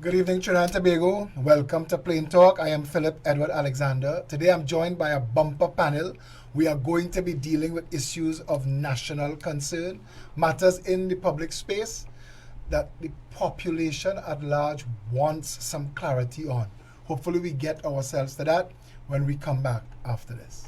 Good evening, Trinidad and Tobago. Welcome to Plain Talk. I am Philip Edward Alexander. Today I'm joined by a bumper panel. We are going to be dealing with issues of national concern, matters in the public space that the population at large wants some clarity on. Hopefully we get ourselves to that when we come back after this.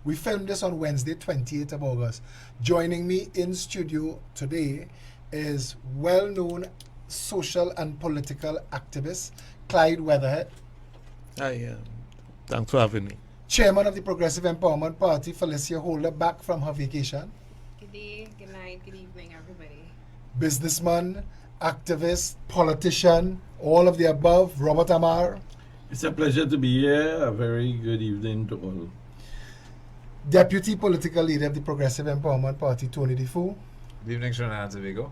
We filmed this on Wednesday, 28th of August. Joining me in studio today is well-known social and political activist Clyde Weatherhead, Hi, thanks for having me. Chairman of the Progressive Empowerment Party, Felicia Holder, back from her vacation, Good day, good night, good evening, everybody. businessman, activist, politician, all of the above, Robert Amar, It's a pleasure to be here. A very good evening to all. Deputy Political Leader of the Progressive Empowerment Party, Tony Defoe, Good evening, Trinidad and Tobago.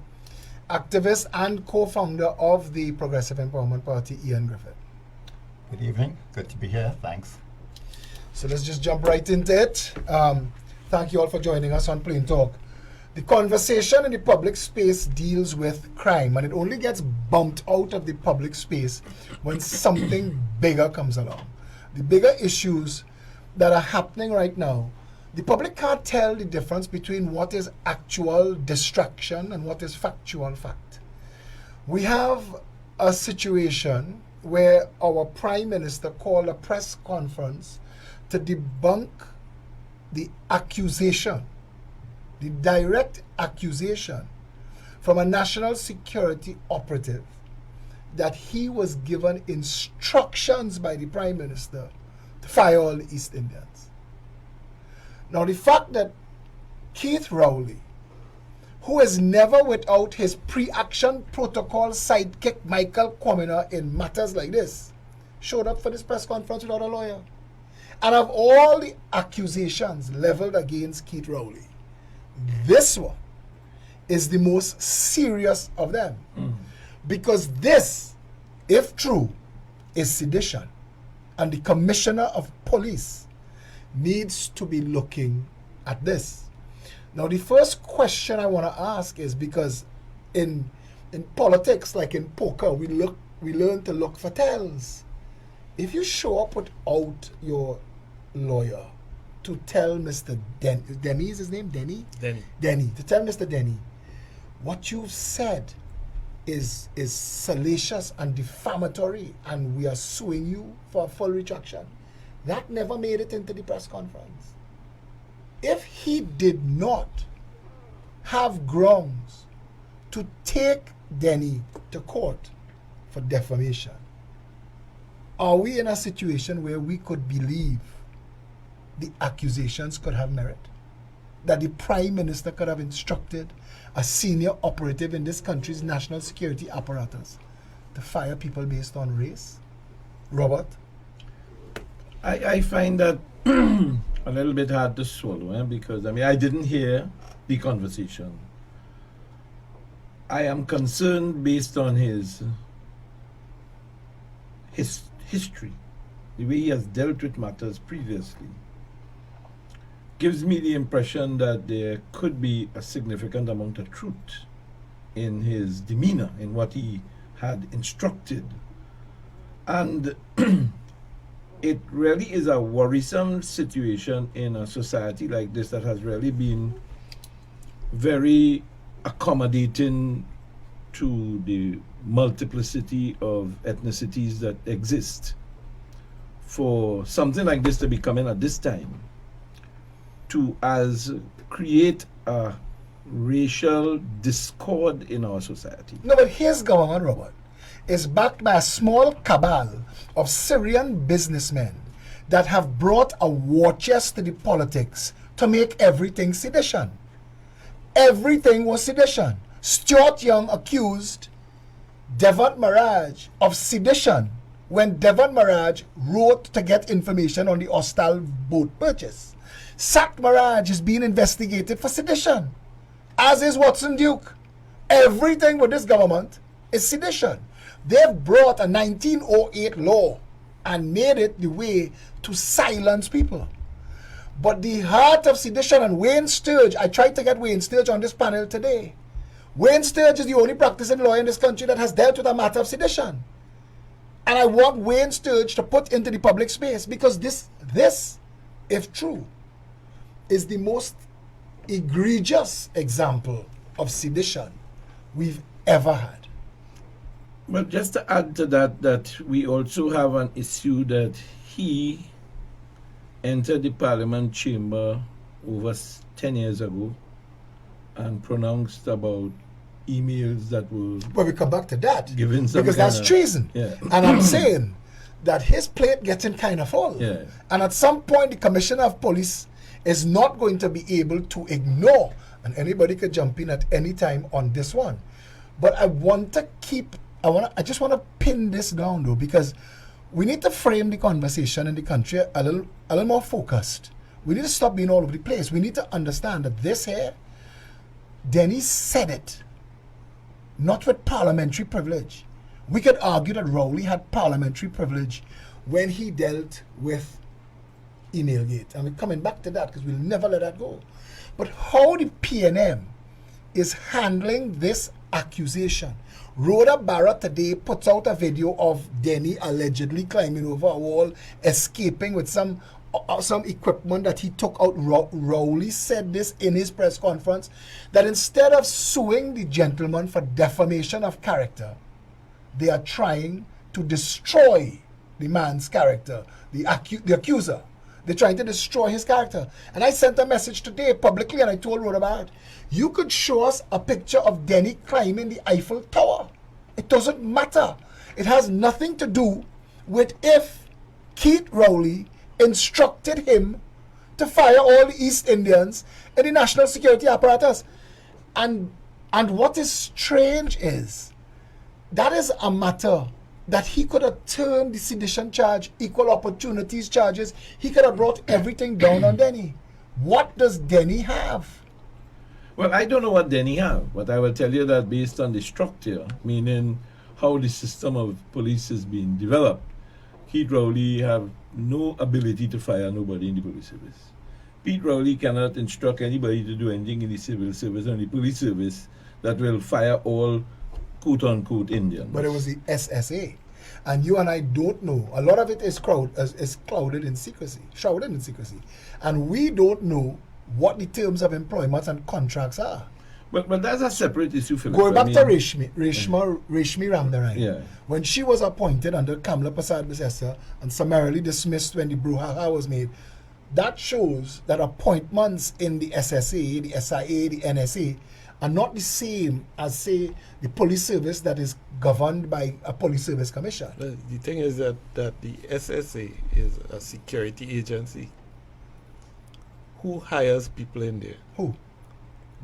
activist and co-founder of the Progressive Empowerment Party, Ian Griffith. Good evening. Good to be here. Thanks. So let's just jump right into it. Thank you all for joining us on Plain Talk. The conversation in the public space deals with crime, and it only gets bumped out of the public space when something bigger comes along. The bigger issues that are happening right now, the public can't tell the difference between what is actual distraction and what is factual fact. We have a situation where our Prime Minister called a press conference to debunk the accusation, the direct accusation from a national security operative that he was given instructions by the Prime Minister to fire all the East Indians. Now, the fact that Keith Rowley, who is never without his pre-action protocol sidekick Michael Cominer in matters like this, showed up for this press conference without a lawyer. And of all the accusations leveled against Keith Rowley, this one is the most serious of them. Because this, if true, is sedition. And the Commissioner of Police needs to be looking at this. Now, the first question I want to ask is because in politics, like in poker, we learn to look for tells. If you show up without your lawyer to tell Mr. Denny, is his name Denny? Denny. To tell Mr. Denny, what you've said is salacious and defamatory, and we are suing you for a full retraction. That never made it into the press conference. If he did not have grounds to take Denny to court for defamation, are we in a situation where we could believe the accusations could have merit? That the Prime Minister could have instructed a senior operative in this country's national security apparatus to fire people based on race? Robert? I find that a little bit hard to swallow because I didn't hear the conversation. I am concerned based on his history, the way he has dealt with matters previously. Gives me the impression that there could be a significant amount of truth in his demeanor, in what he had instructed. And it really is a worrisome situation in a society like this that has really been very accommodating to the multiplicity of ethnicities that exist. For something like this to be coming at this time, to as create a racial discord in our society. No, but his government, Robert, is backed by a small cabal of Syrian businessmen that have brought a war chest to the politics to make everything sedition. Everything was sedition. Stuart Young accused Devon Maraj of sedition when Devon Maraj wrote to get information on the hostile boat purchase. Sack Maraj is being investigated for sedition, as is Watson Duke. Everything with this government is sedition. They've brought a 1908 law and made it the way to silence people. But the heart of sedition, and Wayne Sturge, I tried to get Wayne Sturge on this panel today. Wayne Sturge is the only practicing lawyer in this country that has dealt with a matter of sedition. And I want Wayne Sturge to put into the public space, because this, if true, is the most egregious example of sedition we've ever had. But just to add to that, that we also have an issue that he entered the parliament chamber over 10 years ago and pronounced about emails that were But we come back to that, given some because that's kind of- treason. Yeah. And I'm saying that his plate getting kind of full. Yeah. And at some point, the commissioner of police is not going to be able to ignore, and anybody could jump in at any time on this one. But I want to I just want to pin this down though, because we need to frame the conversation in the country a little more focused. We need to stop being all over the place. We need to understand that this here, Denny said it, not with parliamentary privilege. We could argue that Rowley had parliamentary privilege when he dealt with Emailgate. And we're coming back to that because we'll never let that go. But how the PNM is handling this accusation. Rhoda Barrett today puts out a video of Denny allegedly climbing over a wall, escaping with some equipment that he took out. Rowley said this in his press conference, that instead of suing the gentleman for defamation of character, they are trying to destroy the man's character, the accuser. They're trying to destroy his character. And I sent a message today publicly, and I told Rhoda Barrett, you could show us a picture of Denny climbing the Eiffel Tower. It doesn't matter. It has nothing to do with if Keith Rowley instructed him to fire all the East Indians in the national security apparatus. And what is strange is, that is a matter that he could have turned the sedition charge, equal opportunities charges. He could have brought everything down on Denny. What does Denny have? Well, I don't know what Denny have, but I will tell you that based on the structure, meaning how the system of police is being developed, Pete Rowley have no ability to fire nobody in the police service. Pete Rowley cannot instruct anybody to do anything in the civil service or in the police service that will fire all quote-unquote Indians. But it was the SSA. And you and I don't know. A lot of it is clouded in secrecy, shrouded in secrecy. And we don't know what the terms of employment and contracts are. But that's a separate issue, Philip. Going back to Reshmi. Reshmi Ramnarayan, Yeah. when she was appointed under Kamla Prasad-Bissessar and summarily dismissed when the brouhaha was made, that shows that appointments in the SSA, the SIA, the NSA are not the same as, say, the police service that is governed by a police service commission. The thing is that the SSA is a security agency. Who hires people in there? Who?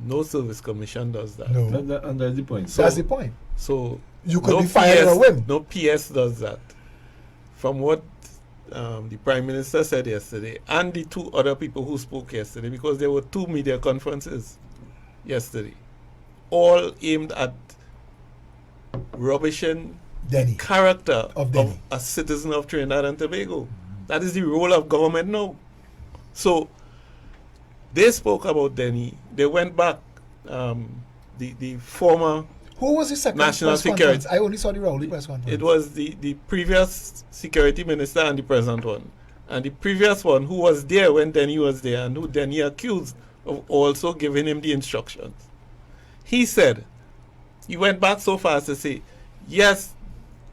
No service commission does that. No. And that's the point. That's the point. So You could be fired on a whim. No PS does that. From what the Prime Minister said yesterday, and the two other people who spoke yesterday, because there were two media conferences yesterday, all aimed at rubbishing Denny. character Of Denny. a citizen of Trinidad and Tobago. That is the role of government now. So they spoke about Denny. They went back. The former Who was the second National press Security. conference? I only saw the Rowley press conference. It was the previous security minister and the present one. And the previous one, who was there when Denny was there and who Denny accused of also giving him the instructions. He said, he went back so far as to say, yes,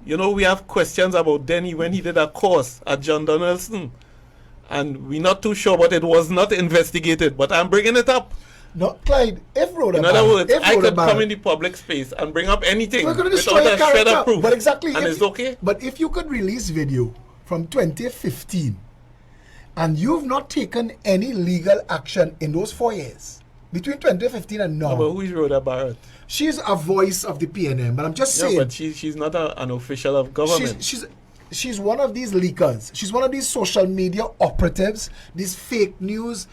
we have questions about Denny when he did a course at John Donaldson. And we're not too sure, but it was not investigated. But I'm bringing it up. No, Clyde, if Rhoda In other words, if I Rhoda could Barrett- come in the public space and bring up anything We're going to without destroy your a shred character. of proof. But exactly. And if it's you- okay. But if you could release video from 2015 and you've not taken any legal action in those 4 years, between 2015 and now, No, but who is Rhoda Barrett? she's a voice of the PNM. But I'm just Yeah, saying. but she's not an official of government. She's one of these leakers. She's one of these social media operatives, these fake news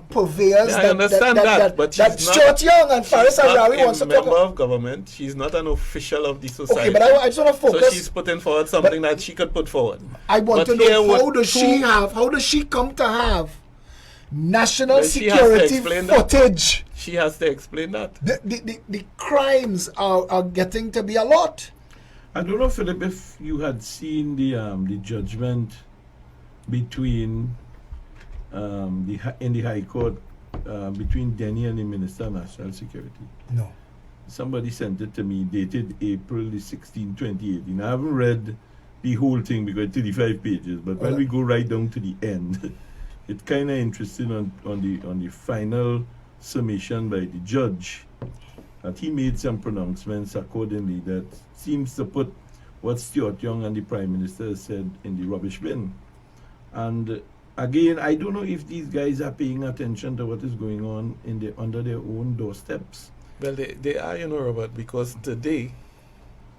purveyors. Yeah, I understand that, but that she's not- Stuart Young and Faris She's not Arawi a wants to talk member about. of government. She's not an official of the society. Okay, but I just want to focus. So she's putting forward something that she could put forward. I want But to here know what how does she come to have national Well, she has to security explain that. footage? She has to explain that. The crimes are getting to be a lot. I don't know, Philip, if you had seen the judgment between in the High Court between Denny and the Minister of National Security. No. Somebody sent it to me, dated April the 16, 2018. I haven't read the whole thing because it's 35 pages, but when we go right down to the end, it's kind of interesting on the final summation by the judge, that he made some pronouncements accordingly that seems to put what Stuart Young and the Prime Minister said in the rubbish bin. And again, I don't know if these guys are paying attention to what is going on under their own doorsteps. Well, they are, Robert, because today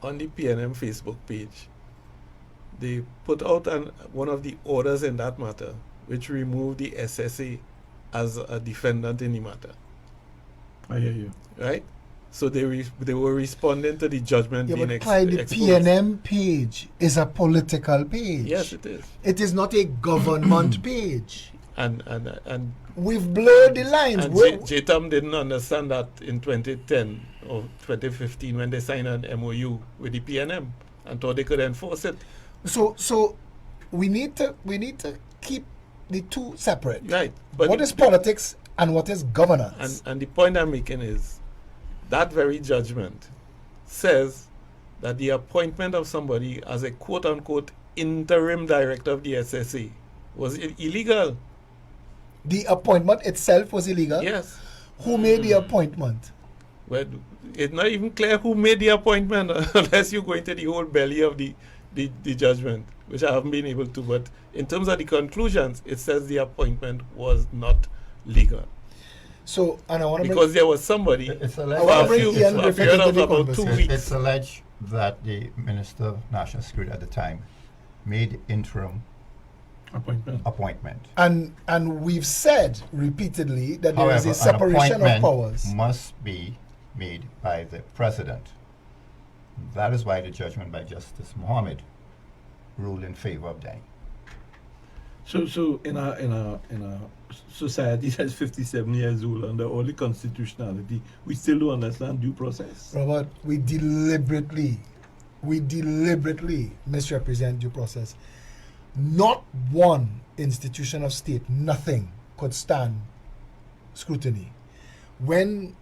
on the PNM Facebook page, they put out one of the orders in that matter, which removed the SSA as a defendant in the matter. I hear you. Right? So they were responding to the judgment Yeah, being but Clyde, the exposed. PNM page is a political page. Yes, it is. It is not a government page. And We've blurred the lines. And JTAM didn't understand that in 2010 or 2015 when they signed an MOU with the PNM and thought they could enforce it. So we need to keep the two separate. Right. But What is politics and what is governance? And the point I'm making is that very judgment says that the appointment of somebody as a quote-unquote interim director of the SSA was illegal. The appointment itself was illegal? Yes. Who made the appointment? Well, it's not even clear who made the appointment unless you go into the whole belly of the judgment, which I haven't been able to. But in terms of the conclusions, it says the appointment was not legal. So, and I want to Because there was somebody It's for alleged, wanna a bring Ian for a Griffith period into of the about 2 conversation. weeks. it's alleged that the Minister of National Security at the time made interim appointment. and we've said repeatedly that there is However, a separation an of appointment powers. must be made by the President. That is why the judgment by Justice Mohammed ruled in favor of Denny. So in a society that's 57 years old, under all the constitutionality, we still don't understand due process. Robert, we deliberately misrepresent due process. Not one institution of state, nothing could stand scrutiny. When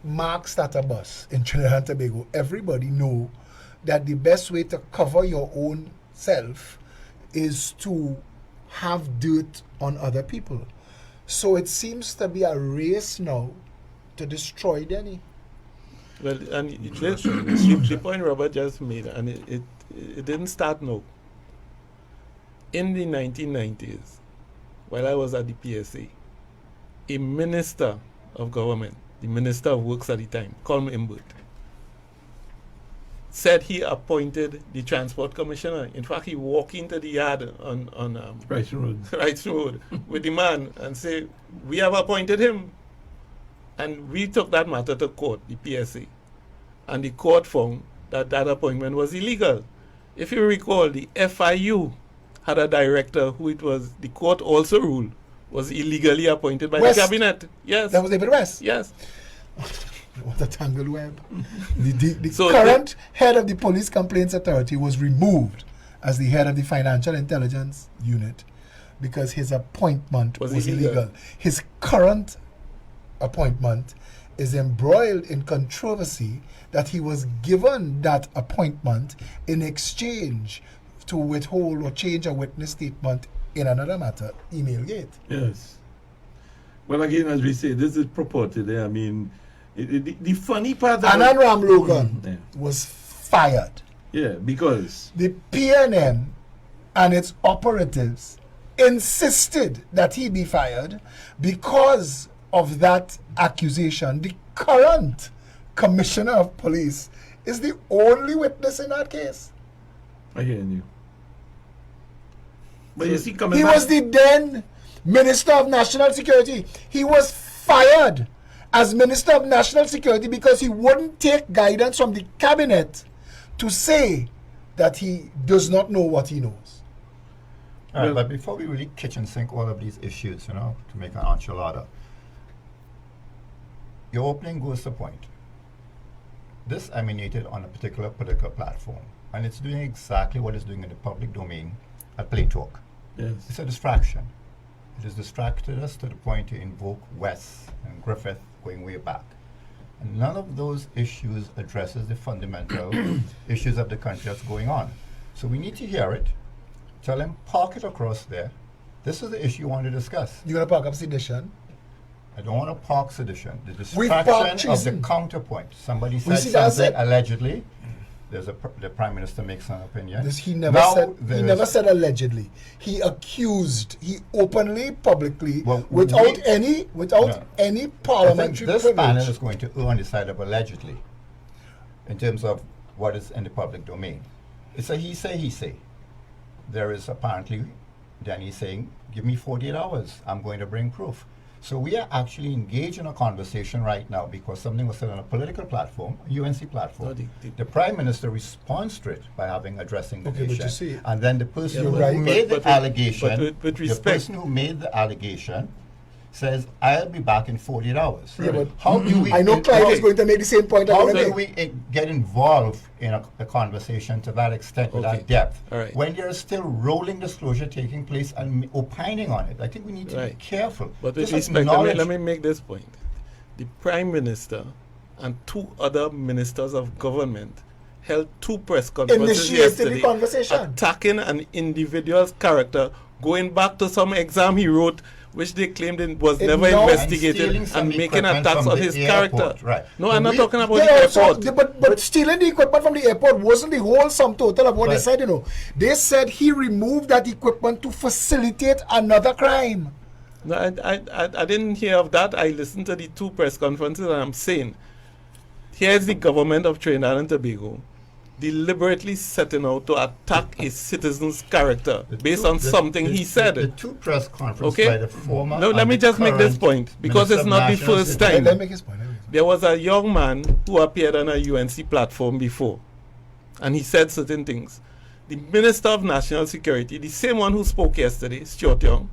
Mark start a bus in Trinidad and Tobago, everybody know that the best way to cover your own self is to have dirt on other people. So it seems to be a race now to destroy Denny. Well, and the point Robert just made, and it didn't start now. In the 1990s, while I was at the PSA, a minister of government, the Minister of Works at the time, Colm Imbert, said he appointed the transport commissioner. In fact, he walked into the yard on Wrights Road with the man and say, "We have appointed him." And we took that matter to court, the PSA, and the court found that that appointment was illegal. If you recall, the FIU had a director who the court also ruled was illegally appointed by West. the cabinet. Yes. That was David West. Yes. What a tangled web. The So current head of the Police Complaints Authority was removed as the head of the Financial Intelligence Unit because his appointment Was was illegal. illegal. His current appointment is embroiled in controversy that he was given that appointment in exchange to withhold or change a witness statement in another matter, email gate. Yes. Well, again, as we say, this is purported. I mean, the funny part Anand Ram Logan yeah. was fired. Yeah, because The PNM and its operatives insisted that he be fired because of that accusation. The current commissioner of police is the only witness in that case. I hear you. But you see, coming He back, was the then Minister of National Security. He was fired as Minister of National Security because he wouldn't take guidance from the cabinet to say that he does not know what he knows. All right, Well- but before we really kitchen sink all of these issues, to make an enchilada, your opening goes to point. This emanated on a particular political platform, and it's doing exactly what it's doing in the public domain at Plain Talk. yes. It's a distraction. It has distracted us to the point to invoke West and Griffith going way back. And none of those issues addresses the fundamental issues of the country that's going on. So we need to hear it. Tell him, park it across there. This is the issue you want to discuss. You're going to park up sedition. I don't want to park sedition. The We've parked distraction of the treason. counterpoint. Somebody We said see that's something it. allegedly. The Prime Minister makes an opinion. He never Now said. He there never is- said allegedly. He accused. He openly, publicly, Well, without we- any No. any I think parliamentary this panel privilege. is going to err on the side of allegedly in terms of what is in the public domain. It's a he say. There is apparently, then he's saying, give me 48 hours, I'm going to bring proof. So we are actually engaged in a conversation right now because something was said on a political platform, a UNC platform. No, the Prime Minister responds to it by addressing the Okay, but you nation. see- And then the person You're who right. made But the allegation, with the respect- person who made the allegation says, I'll be back in 48 hours. Yeah, but how do we... I know Clive is going to make the same point. I'm How gonna do make. we get involved in a conversation to that extent, with Okay. that depth, All right. when there is still rolling disclosure taking place and opining on it? I think we need to be Right. careful. But with Just respect, acknowledge- let me make this point. The Prime Minister and two other ministers of government held two press conferences Initiated the yesterday conversation. attacking an individual's character, going back to some exam he wrote which they claimed it was It never now- investigated stealing some and making equipment attacks from on the his airport, character. right. No, But I'm not we- talking about They the also- airport. but stealing the equipment from the airport wasn't the whole sum total of what they Right. said, They said he removed that equipment to facilitate another crime. No, I didn't hear of that. I listened to the two press conferences and I'm saying, here's the government of Trinidad and Tobago deliberately setting out to attack a citizen's character The based two- on the- something the- he said. The two press conferences Okay? by the former. No, let and me the just make this current point, because Minister it's of not the National first Security. time. Let me make his point. There was a young man who appeared on a UNC platform before, and he said certain things. The Minister of National Security, the same one who spoke yesterday, Stuart Young,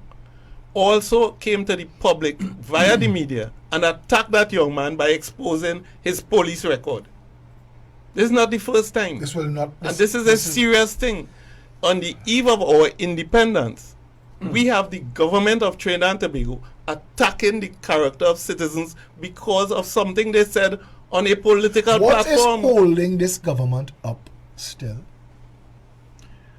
also came to the public via the media and attacked that young man by exposing his police record. This is not the first time. This will not. And this is a serious thing. On the eve of our independence, we have the government of Trinidad and Tobago attacking the character of citizens because of something they said on a political What is platform. holding this government up still?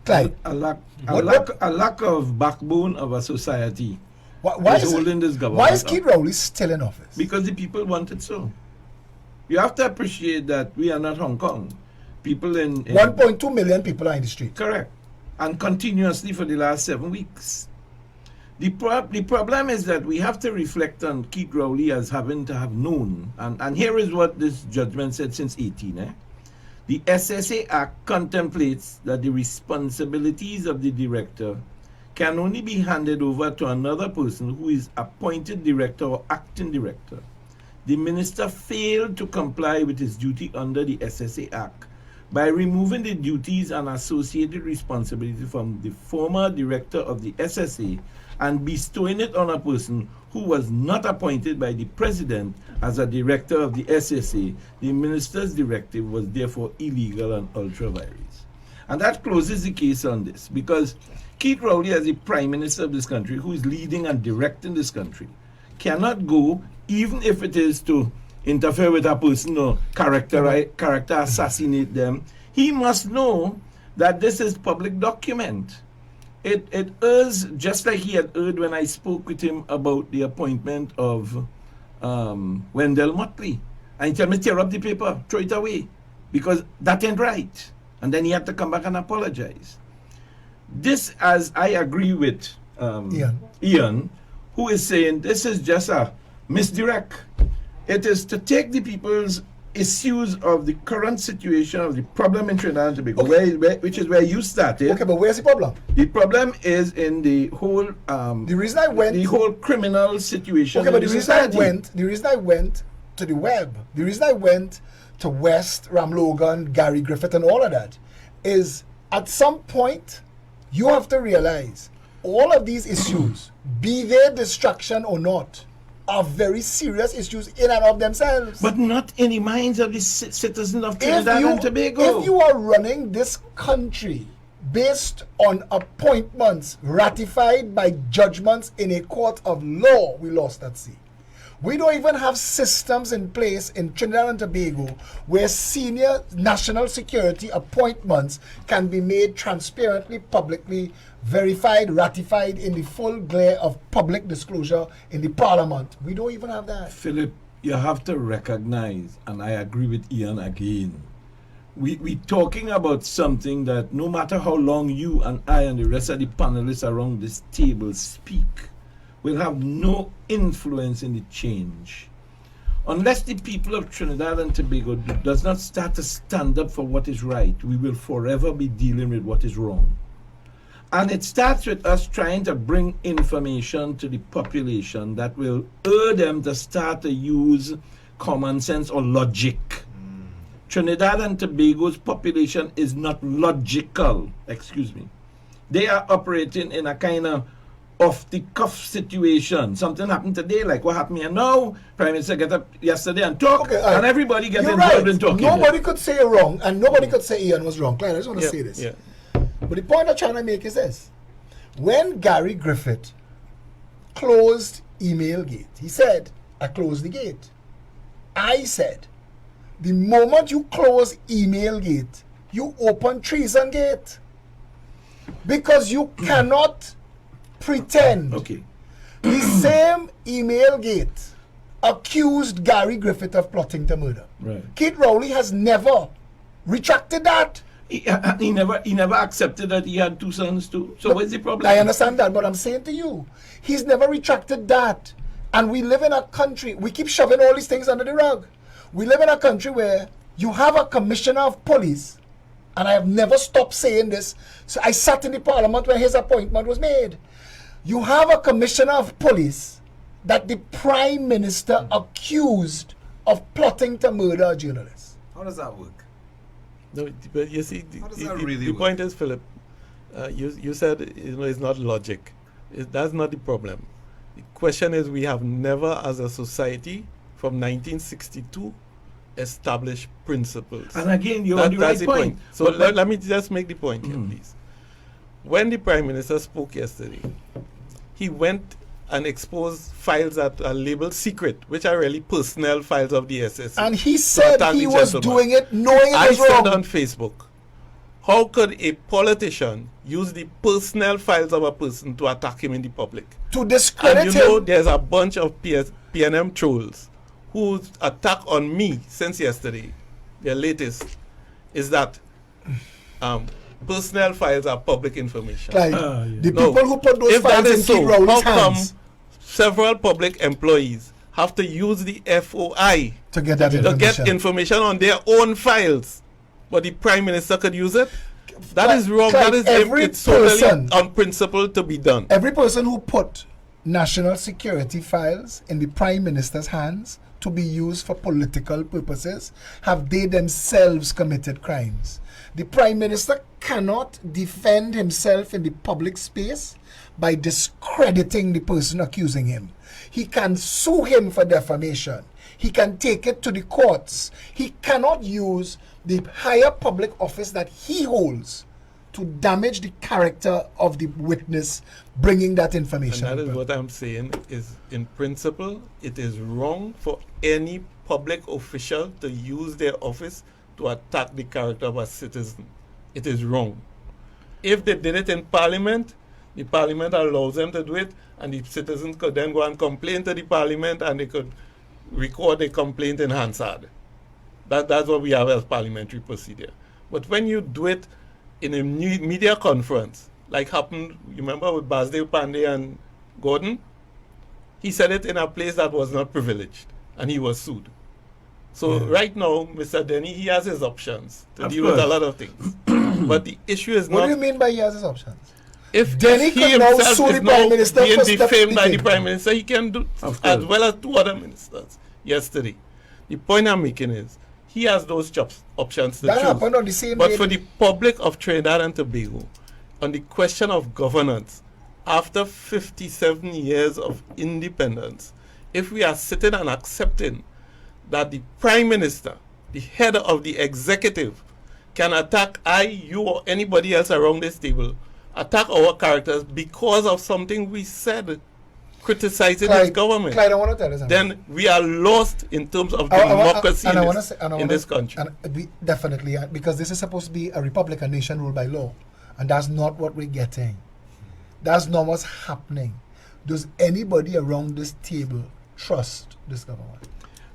Clive, A lack, What- a lack of backbone of a society why is is holding this Why government is up. Keith Rowley still in office? Because the people want it so. You have to appreciate that we are not Hong Kong. People in 1.2 million people are in the street. correct, and continuously for the last 7 weeks. The problem is that we have to reflect on Keith Rowley as having to have known, and here is what this judgment said since 18. The SSA Act contemplates that the responsibilities of the director can only be handed over to another person who is appointed director or acting director. The minister failed to comply with his duty under the SSA Act by removing the duties and associated responsibilities from the former director of the SSA and bestowing it on a person who was not appointed by the president as a director of the SSA. The minister's directive was therefore illegal and ultra vires. And that closes the case on this, because Keith Rowley, as the prime minister of this country, who is leading and directing this country, cannot go, even if it is to interfere with a person or character assassinate them. He must know that this is public document. It errs just like he had erred when I spoke with him about the appointment of Wendell Motley. And he told me, tear up the paper, throw it away, because that ain't right. And then he had to come back and apologize. This, as I agree with Ian, who is saying this is just a misdirect. It is to take the people's issues of the current situation of the problem in Trinidad and Tobago, which is where you started. Okay, but where's the problem? The problem is in the whole The reason I went the whole criminal situation. Okay, but in the reason I society. went to the web, the reason I went to West, Ram Logan, Gary Griffith, and all of that, is at some point you have to realize all of these issues, be they distraction or not, are very serious issues in and of themselves. But not in the minds of the citizens of Trinidad and Tobago. If you are running this country based on appointments ratified by judgments in a court of law, we lost at sea. We don't even have systems in place in Trinidad and Tobago where senior national security appointments can be made transparently, publicly verified, ratified in the full glare of public disclosure in the parliament. We don't even have that. Philip, you have to recognize, and I agree with Ian again, we talking about something that no matter how long you and I and the rest of the panelists around this table speak, will have no influence in the change. Unless the people of Trinidad and Tobago does not start to stand up for what is right, we will forever be dealing with what is wrong. And it starts with us trying to bring information to the population that will urge them to start to use common sense or logic. Trinidad and Tobago's population is not logical, excuse me. They are operating in a kind of off-the-cuff situation. Something happened today, like what happened here now. Prime Minister get up yesterday and talk, and everybody get involved in talking. Nobody could say you're wrong, and nobody could say Ian was wrong. Clyde, I just want to say this. Yeah. But the point I'm trying to make is this. When Gary Griffith closed email gate, he said, I closed the gate. I said, the moment you close email gate, you open treason gate. Because you cannot pretend. Okay. The same email gate accused Gary Griffith of plotting to murder. Right. Kate Rowley has never retracted that. He never accepted that he had two sons too. So what's the problem? I understand that, but I'm saying to you, he's never retracted that. And we live in a country, we keep shoving all these things under the rug. We live in a country where you have a commissioner of police, and I have never stopped saying this. So I sat in the parliament when his appointment was made. You have a commissioner of police that the prime minister accused of plotting to murder a journalist. How does that work? No, but you see, How does that really the work? point is, Philip, you said it's not logic. That's not the problem. The question is we have never, as a society, from 1962, established principles. And again, you're on the right that's the point. So let me just make the point here, please. When the Prime Minister spoke yesterday, he went and exposed files that are labeled secret, which are really personnel files of the SSC. And he said he was doing it knowing I it was said wrong. on Facebook, how could a politician use the personnel files of a person to attack him in the public? To discredit And you know him. there's a bunch of PNM trolls whose attack on me since yesterday, their latest, is that personnel files are public information. Like, yeah. the No, people who put those if that files in is so, Kate Rowley's how come hands several public employees have to use the FOI to get that to information. get information on their own files, but the Prime Minister could use it? That is wrong. Like That is every it's totally person- unprincipled to be done. Every person who put national security files in the Prime Minister's hands to be used for political purposes, have they themselves committed crimes? The Prime Minister cannot defend himself in the public space by discrediting the person accusing him. He can sue him for defamation. He can take it to the courts. He cannot use the higher public office that he holds to damage the character of the witness bringing that And information. that is what I'm saying is, in principle, it is wrong for any public official to use their office to attack the character of a citizen. It is wrong. If they did it in Parliament, The parliament allows them to do it, and the citizens could then go and complain to the parliament, and they could record a complaint in Hansard. That's what we have as parliamentary procedure. But when you do it in a media conference, like happened, you remember with Basdeo Pandey and Gordon? He said it in a place that was not privileged, and he was sued. So right now, Mr. Denny, he has his options to Of deal with a course. lot of things. But the issue is What not... do you mean by he has his options? If Denny he could now himself sue is the now Prime Minister being for stuff defamed he by the did. Prime Minister, he can do Of as course. well as two other ministers yesterday. The point I'm making is, he has those options to That choose. happened on the same But day. for the public of Trinidad and Tobago, on the question of governance, after 57 years of independence, if we are sitting and accepting that the Prime Minister, the head of the executive, can attack you or anybody else around this table, attack our characters because of something we said, criticizing his government, Clyde, I want to tell you something. then we are lost in terms of I- I wa- democracy and I in wanna this, say- and I in wanna- this country. And we definitely, because this is supposed to be a Republican nation ruled by law, and that's not what we're getting. That's not what's happening. Does anybody around this table trust this government?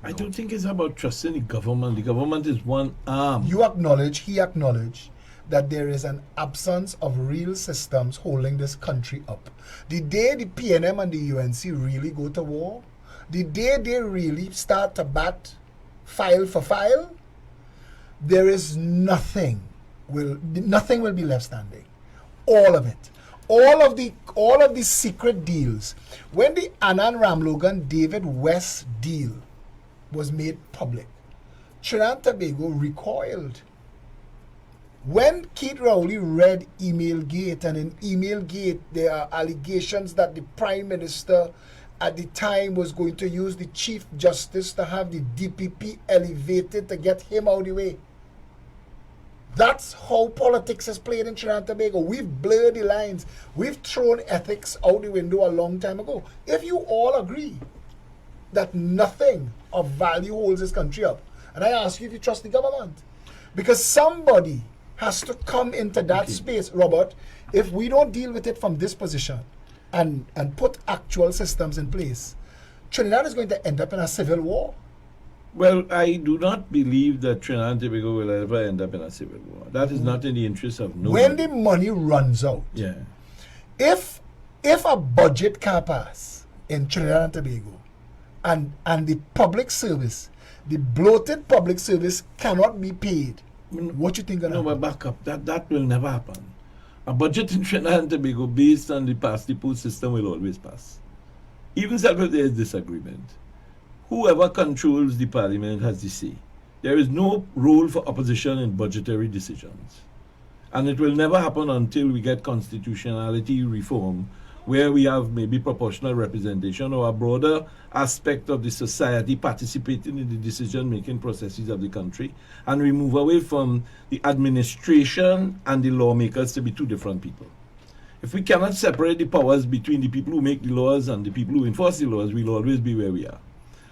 I don't think it's about trusting the government. The government is one arm. You acknowledge, he acknowledged, that there is an absence of real systems holding this country up. The day the PNM and the UNC really go to war, the day they really start to bat file for file, there is nothing will be left standing. All of it. All of the secret deals. When the Anand Ramlogan David West deal was made public, Trinidad and Tobago recoiled. When Keith Rowley read Email Gate, and in Email Gate there are allegations that the Prime Minister at the time was going to use the Chief Justice to have the DPP elevated to get him out of the way. That's how politics is played in Trinidad and Tobago. We've blurred the lines. We've thrown ethics out the window a long time ago. If you all agree that nothing of value holds this country up, and I ask you if you trust the government, because somebody has to come into that space, Robert. If we don't deal with it from this position and put actual systems in place, Trinidad is going to end up in a civil war. Well, I do not believe that Trinidad and Tobago will ever end up in a civil war. That is not in the interest of no When one. the money runs out, Yeah. if a budget can pass in Trinidad and Tobago, and the public service, the bloated public service cannot be paid, what you think gonna No, but happen? back up. That will never happen. A budget in Trinidad and Tobago based on the pass the post system will always pass. Even if there is disagreement. Whoever controls the parliament has the say. There is no role for opposition in budgetary decisions. And it will never happen until we get constitutionality reform, where we have maybe proportional representation or a broader aspect of the society participating in the decision-making processes of the country, and we move away from the administration and the lawmakers to be two different people. If we cannot separate the powers between the people who make the laws and the people who enforce the laws, we'll always be where we are.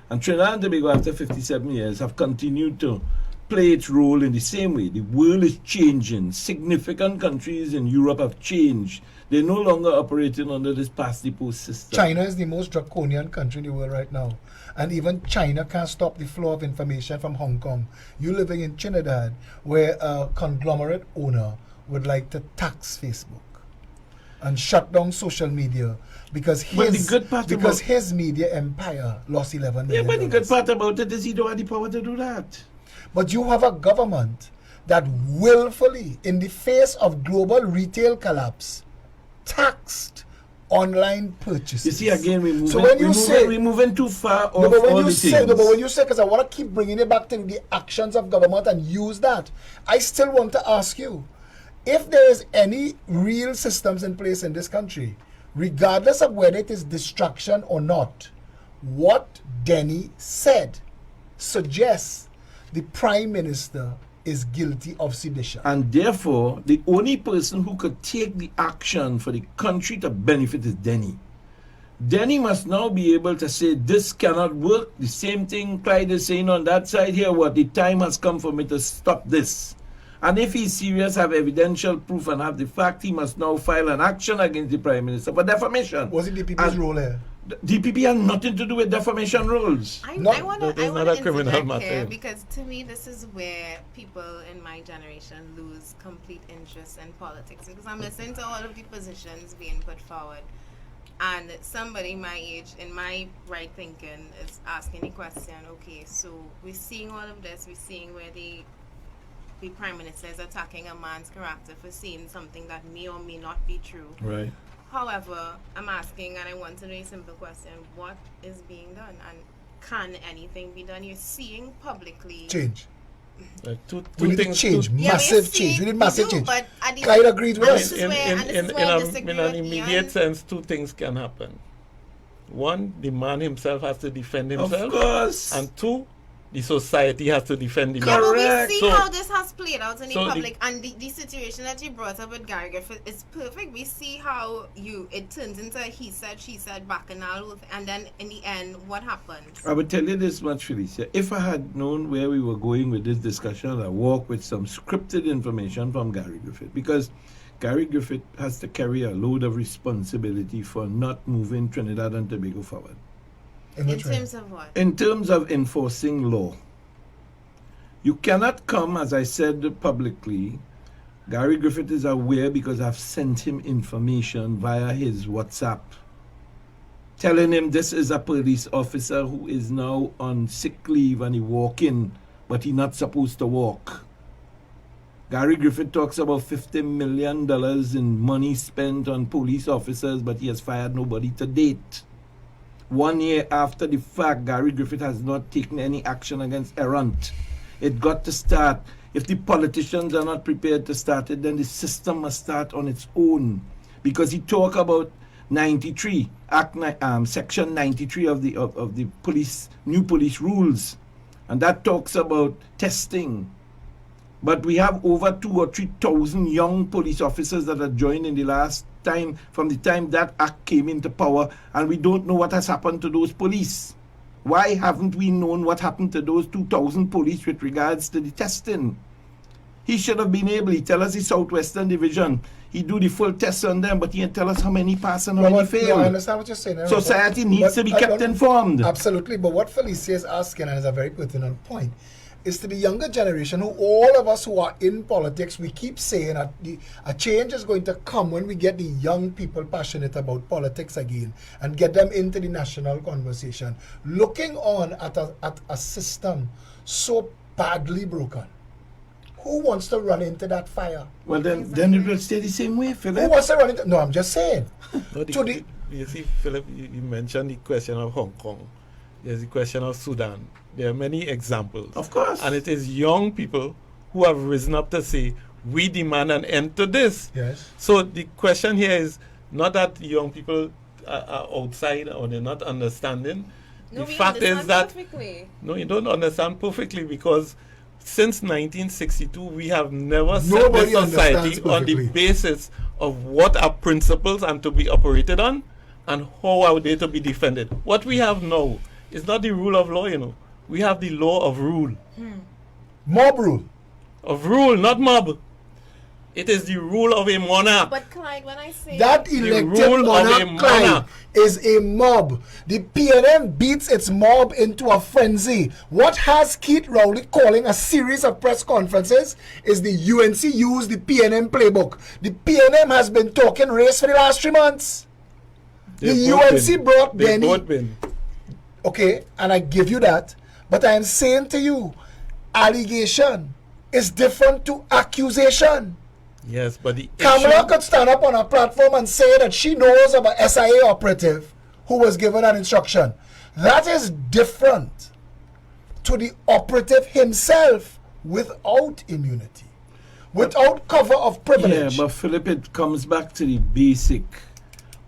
And Trinidad and Tobago, after 57 years, have continued to play its role in the same way. The world is changing. Significant countries in Europe have changed. They're no longer operating under this pass-the-post system. China is the most draconian country in the world right now. And even China can't stop the flow of information from Hong Kong. You living in Trinidad, where a conglomerate owner would like to tax Facebook and shut down social media because But the good part about- his media empire lost 11 Yeah, million. but the good part about it is he don't have the power to do that. But you have a government that willfully, in the face of global retail collapse, taxed online purchases. You see, again, we're moving, So when you say- we're moving too far No, off but when all you the say, things. no, but when you say, because I want to keep bringing it back to the actions of government and use that, I still want to ask you, if there is any real systems in place in this country, regardless of whether it is distraction or not, what Denny said suggests the Prime Minister is guilty of sedition. And therefore, the only person who could take the action for the country to benefit is Denny. Denny must now be able to say, this cannot work. The same thing Clyde is saying on that side here, what the time has come for me to stop this. And if he's serious, have evidential proof and have the fact, he must now file an action against the Prime Minister for defamation. Was it DPP's And role here? DPP has nothing to do with defamation rules. I No, want that to is not a criminal interject matter. here because to me this is where people in my generation lose complete interest in politics because I'm listening to all of the positions being put forward, and somebody my age in my right thinking is asking the question, okay, so we're seeing all of this, we're seeing where the Prime Minister is attacking a man's character for saying something that may or may not be true. Right. However, I'm asking, and I want to know a simple question: what is being done, and can anything be done? You're seeing publicly Change. Two We need things. change. Yeah, Massive we change. see- We need we massive do, change. but at the- Clyde agrees with and us. this is where- and this is where I disagree in an with immediate Ian. sense, two things can happen. One, the man himself has to defend himself. Of course. And two, the society has to defend the Yeah, man. but we Correct. see So- how this has played out in the so the- public, and the situation that you brought up with Gary Griffith is perfect. We see how it turns into a he said, she said, bacchanal, and then in the end, what happens? I would tell you this much, Felicia. If I had known where we were going with this discussion, I'd walk with some scripted information from Gary Griffith, because Gary Griffith has to carry a load of responsibility for not moving Trinidad and Tobago forward. In In which way? terms of what? In terms of enforcing law, you cannot come, as I said publicly, Gary Griffith is aware because I've sent him information via his WhatsApp, telling him this is a police officer who is now on sick leave and he walk in, but he not supposed to walk. Gary Griffith talks about $50 million in money spent on police officers, but he has fired nobody to date. 1 year after the fact, Gary Griffith has not taken any action against Errant. It got to start. If the politicians are not prepared to start it, then the system must start on its own. Because he talk about 93, Section 93 of the police, new police rules, and that talks about testing. But we have over 2,000 or 3,000 young police officers that have joined in the last time, from the time that act came into power, and we don't know what has happened to those police. Why haven't we known what happened to those 2,000 police with regards to the testing? He should have been able, he tell us the Southwestern Division, he do the full tests on them, but he didn't tell us how many pass and how many No, I fail. understand what you're saying. Society needs to be kept informed. Absolutely, but what Felicia is asking, and is a very pertinent point, is to the younger generation, who all of us who are in politics, we keep saying that a change is going to come when we get the young people passionate about politics again and get them into the national conversation. Looking on at a system so badly broken, who wants to run into that fire? Well, then it will stay the same way, Who Philip. wants to run into? No, I'm just saying. No, To the- you see, Philip, you mentioned the question of Hong Kong. There's the question of Sudan. There are many examples. Of course. And it is young people who have risen up to say, we demand an end to this. Yes. So the question here is not that young people are outside or they're not understanding. No, The we fact is understand that perfectly. no, you don't understand perfectly, because since 1962 we have never set Nobody this society understands on the perfectly. basis of what are principles and to be operated on and how are they to be defended. What we have now is not the rule of law, you know. We have the law of rule. Mob rule. Of rule, not mob. It is the rule of a monarch. But Clyde, when I say That rule elected of a monarch, Clyde, monarch. is a mob. The PNM beats its mob into a frenzy. What has Keith Rowley calling a series of press conferences is the UNC used the PNM playbook. The PNM has been talking race for the last 3 months. They've The both UNC been. brought They've Benny. both been. Okay, and I give you that. But I am saying to you, allegation is different to accusation. Yes, but the Kamala issue, could stand up on a platform and say that she knows of a SIA operative who was given an instruction. That is different to the operative himself without immunity, without cover of Yeah, privilege. but Philip, it comes back to the basic.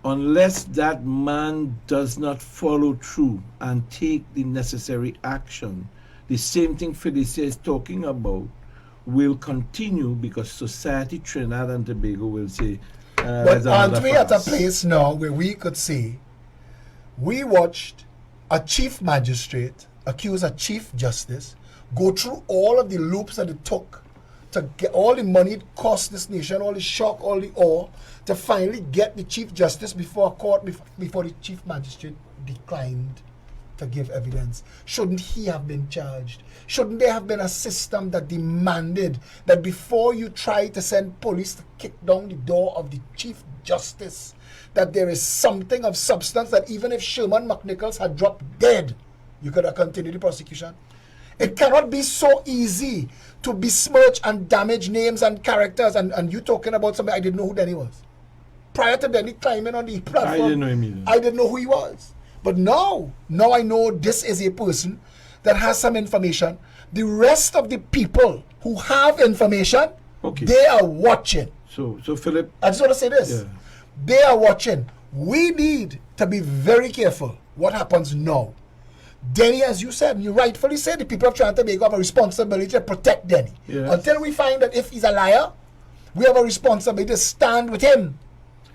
Unless that man does not follow through and take the necessary action, the same thing Felicia is talking about will continue, because society, Trinidad and Tobago, will say, But there's another aren't we at a farce. place now where we could say, we watched a chief magistrate accuse a chief justice, go through all of the loops that it took to get all the money it cost this nation, all the shock, all the awe, to finally get the Chief Justice before a court, before the Chief Magistrate declined to give evidence? Shouldn't he have been charged? Shouldn't there have been a system that demanded that before you try to send police to kick down the door of the Chief Justice, that there is something of substance, that even if Sherman McNichols had dropped dead, you could have continued the prosecution? It cannot be so easy to besmirch and damage names and characters. And you talking about somebody, I didn't know who Denny was. Prior to Denny climbing on the platform, I didn't know him either. I didn't know who he was. But now I know this is a person that has some information. The rest of the people who have information, Okay. they are watching. So Philip, I just want to say this. Yeah. They are watching. We need to be very careful what happens now. Denny, as you said, and you rightfully said, the people of Trinidad and Tobago have a responsibility to protect Denny. Yes. Until we find that if he's a liar, we have a responsibility to stand with him.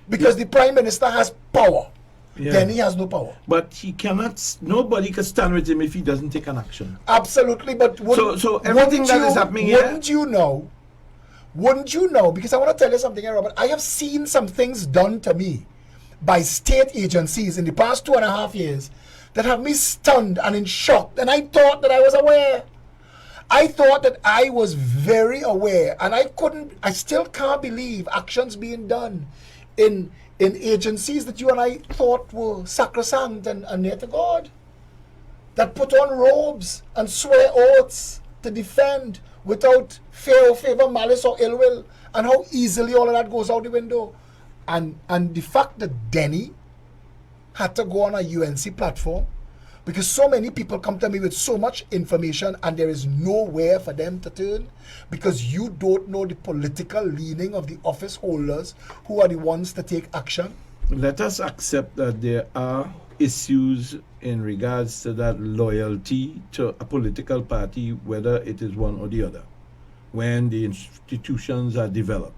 Because the Prime Minister has power. Yeah. Denny has no power. but he cannot. Nobody can stand with him if he doesn't take an action. Absolutely, but So everything that is happening here. Wouldn't you know, because I want to tell you something here, Robert, I have seen some things done to me by state agencies in the past 2.5 years that have me stunned and in shock, and I thought that I was aware. I thought that I was very aware, and I still can't believe actions being done in agencies that you and I thought were sacrosanct and near to God, that put on robes and swear oaths to defend without fear or favor, malice or ill will, and how easily all of that goes out the window. And the fact that Denny had to go on a UNC platform, because so many people come to me with so much information and there is nowhere for them to turn, because you don't know the political leaning of the office holders who are the ones to take action. Let us accept that there are issues in regards to that loyalty to a political party, whether it is one or the other, when the institutions are developed.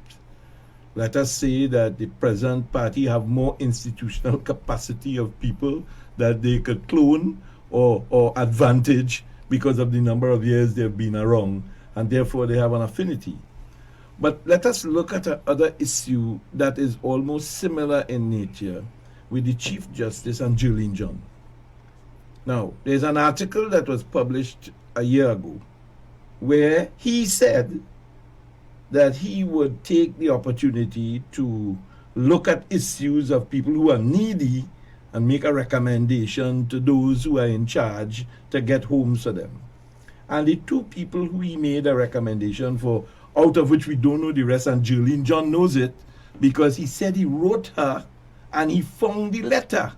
Let us say that the present party have more institutional capacity of people that they could clone or advantage because of the number of years they've been around, and therefore they have an affinity. But let us look at another issue that is almost similar in nature with the Chief Justice and Julian John. Now, there's an article that was published a year ago where he said that he would take the opportunity to look at issues of people who are needy and make a recommendation to those who are in charge to get homes for them. And the two people who he made a recommendation for, out of which we don't know the rest, and Julian John knows it because he said he wrote her and he found the letter.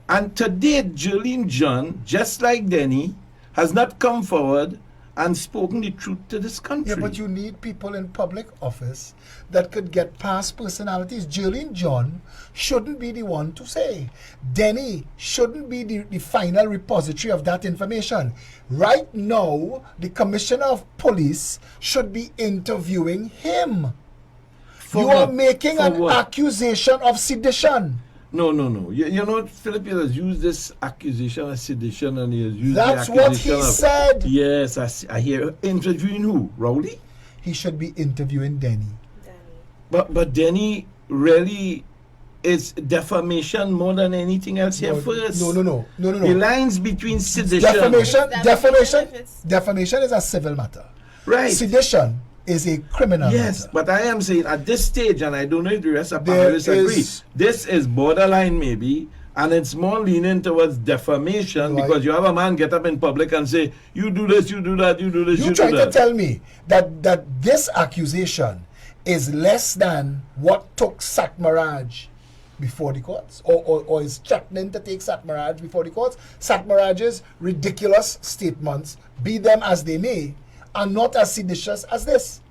And today, Julian John, just like Denny, has not come forward and spoken the truth to this country. Yeah, but you need people in public office that could get past personalities. Julian John shouldn't be the one to say. Denny shouldn't be the final repository of that information. Right now, the Commissioner of Police should be interviewing him. You are making an accusation of sedition. No. You know, Philip has used this accusation of sedition, and he has used That's the what accusation he of, said. Yes, I hear. Interviewing who? Rowley? He should be interviewing Denny. But Denny really is defamation more than anything else here first. No. The lines between sedition. Defamation is a civil matter. Right. Sedition is a criminal Yes, matter. but I am saying at this stage, and I don't know if the rest of There panelists agree, is- this is borderline maybe, and it's more leaning towards defamation Right. because you have a man get up in public and say, you do this, you do that, you do this, You you trying do to that. tell me that this accusation is less than what took Satmaraj before the courts, or is threatening to take Satmaraj before the courts? Satmaraj's ridiculous statements, be them as they may, are not as seditious as this.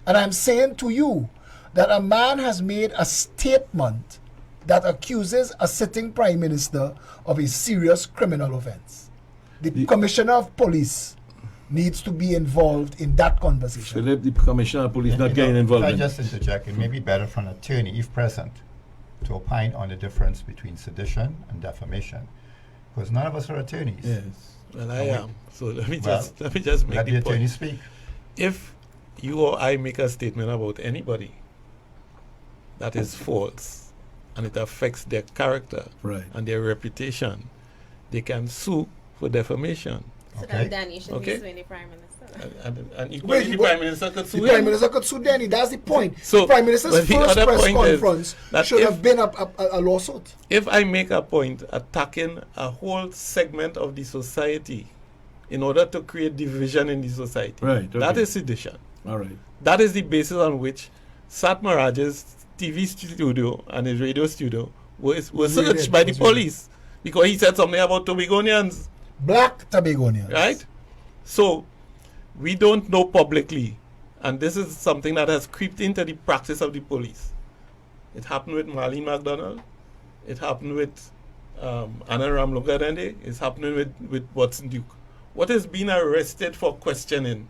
And I'm saying to you that a man has made a statement that accuses a sitting prime minister of a serious criminal offense. The Commissioner of Police needs to be involved in that conversation. Philip, the Commissioner of Police And, not you getting know, involved If I in just interject, it may be better for an attorney, if present, to opine on the difference between sedition and defamation, because none of us are attorneys. Yes. Well, I am. So let me Well, just make Let the the attorney point. speak. If you or I make a statement about anybody that is false and it affects their character Right. and their reputation, they can sue for defamation. So Okay. then Danny should Okay. be suing the Prime Minister. And equally the Prime Minister could sue The Prime him. Minister could sue Danny. That's the point. So, the Prime Minister's but the first other press point is conference that should if- have been a lawsuit. If I make a point attacking a whole segment of the society in order to create division in the society, Right, that okay. is sedition. All right. That is the basis on which Sat Maharaj's TV studio and his radio studio was searched Raided, by the was raided. police because he said something about Tobagonians, Black Tobagonians. right? So we don't know publicly, and this is something that has creeped into the practice of the police. It happened with Marlene MacDonald. It happened with Anna Ramlogadende. It's happening with Watson Duke. What is being arrested for questioning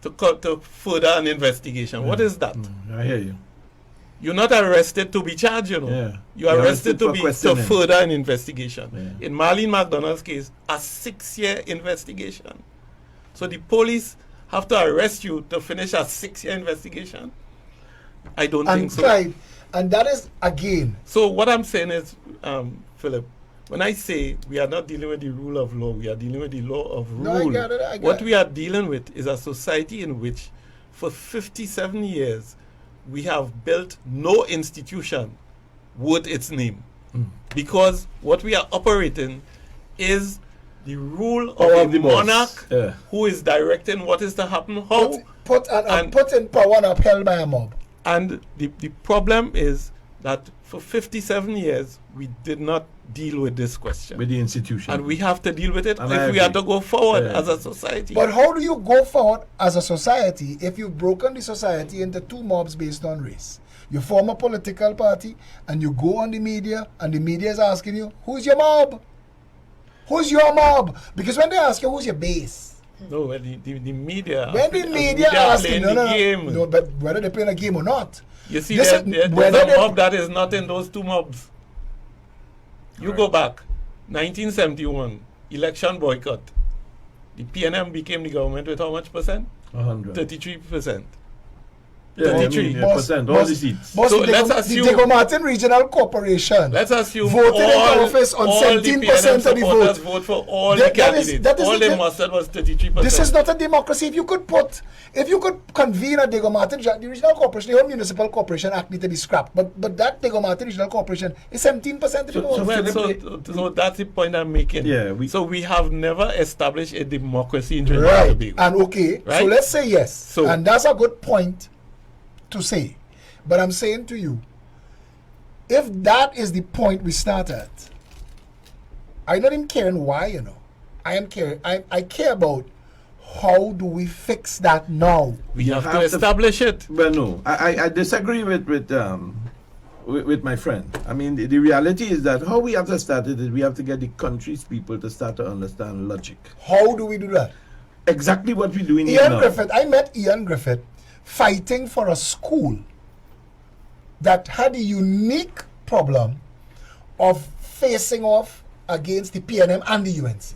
to further an investigation? What is that? I hear you. You're not arrested to be charged, you know. Yeah. You're arrested to for be to questioning. further an investigation. Yeah. In Marlene MacDonald's case, a 6-year investigation. So the police have to arrest you to finish a 6-year investigation? I don't think And so. Clyde, and that is again. So what I'm saying is, Philip, when I say we are not dealing with the rule of law, we are dealing with the law of No, I rule. get it, I get What it. we are dealing with is a society in which, for 57 years, we have built no institution worth its name. Because what we are operating is the rule Power of of the the boss. monarch Yeah. who is directing what is to happen, how. Put in power and upheld by a mob. And the problem is that for 57 years, we did not deal with this question. With the institution. And we have to deal with it And if I we are agree. to go forward Yeah. as a society. But how do you go forward as a society if you've broken the society into two mobs based on race? You form a political party and you go on the media and the media is asking you, who's your mob? Who's your mob? Because when they ask you, who's your base? No, well, the media. When the media are asking, playing no, the no, game. no, but whether they're playing a game or not. You see, This is- there's whether a they- mob that is not in those two mobs. You go back, 1971, election boycott. The PNM became the government with how much percent? 100. 33%. Yeah, 33. yeah, percent, all the seats. Boss, So the let's Diego- assume- the Diego Martin Regional Corporation Let's assume voted in all, office on all 17% the of the PNM supporters vote. vote for all That- the that is- candidates. that is All the- they mustered was 33%. This is not a democracy. If you could convene a Diego Martin, the Regional Corporation, the whole Municipal Corporation Act need to be scrapped. But that Diego Martin Regional Corporation is 17% of the So- vote. so Well, Philip, so that's the point I'm making. Yeah, so we have never established a democracy in Trinidad and Right. Tobago. And okay, so Right? let's say yes. So- and that's a good point to say. But I'm saying to you, if that is the point we start at, I'm not even caring why, you know. I care about how do we fix that now. We You have have to to- establish it. Well, no, I disagree with my friend. I mean, the reality is that how we have to start it is we have to get the country's people to start to understand logic. How do we do that? Exactly what we're doing here Ian now. Griffith, I met Ian Griffith fighting for a school that had a unique problem of facing off against the PNM and the UNC.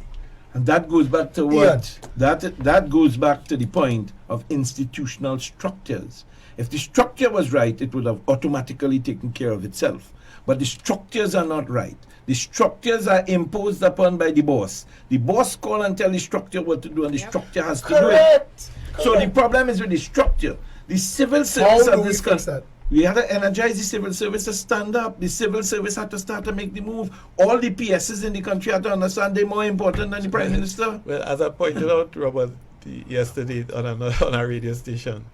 And that goes back to what? That goes back to the point of institutional structures. If the structure was right, it would have automatically taken care of itself. But the structures are not right. The structures are imposed upon by the boss. The boss call and tell the structure what to do, and the structure has to do it. Correct. So the problem is with the structure. The civil How service do of we this fix country. that? We had to energize the civil service to stand up. The civil service had to start to make the move. All the PSs in the country had to understand they're more important than the Prime Minister. Well, as I pointed out, Robert, yesterday on a radio station,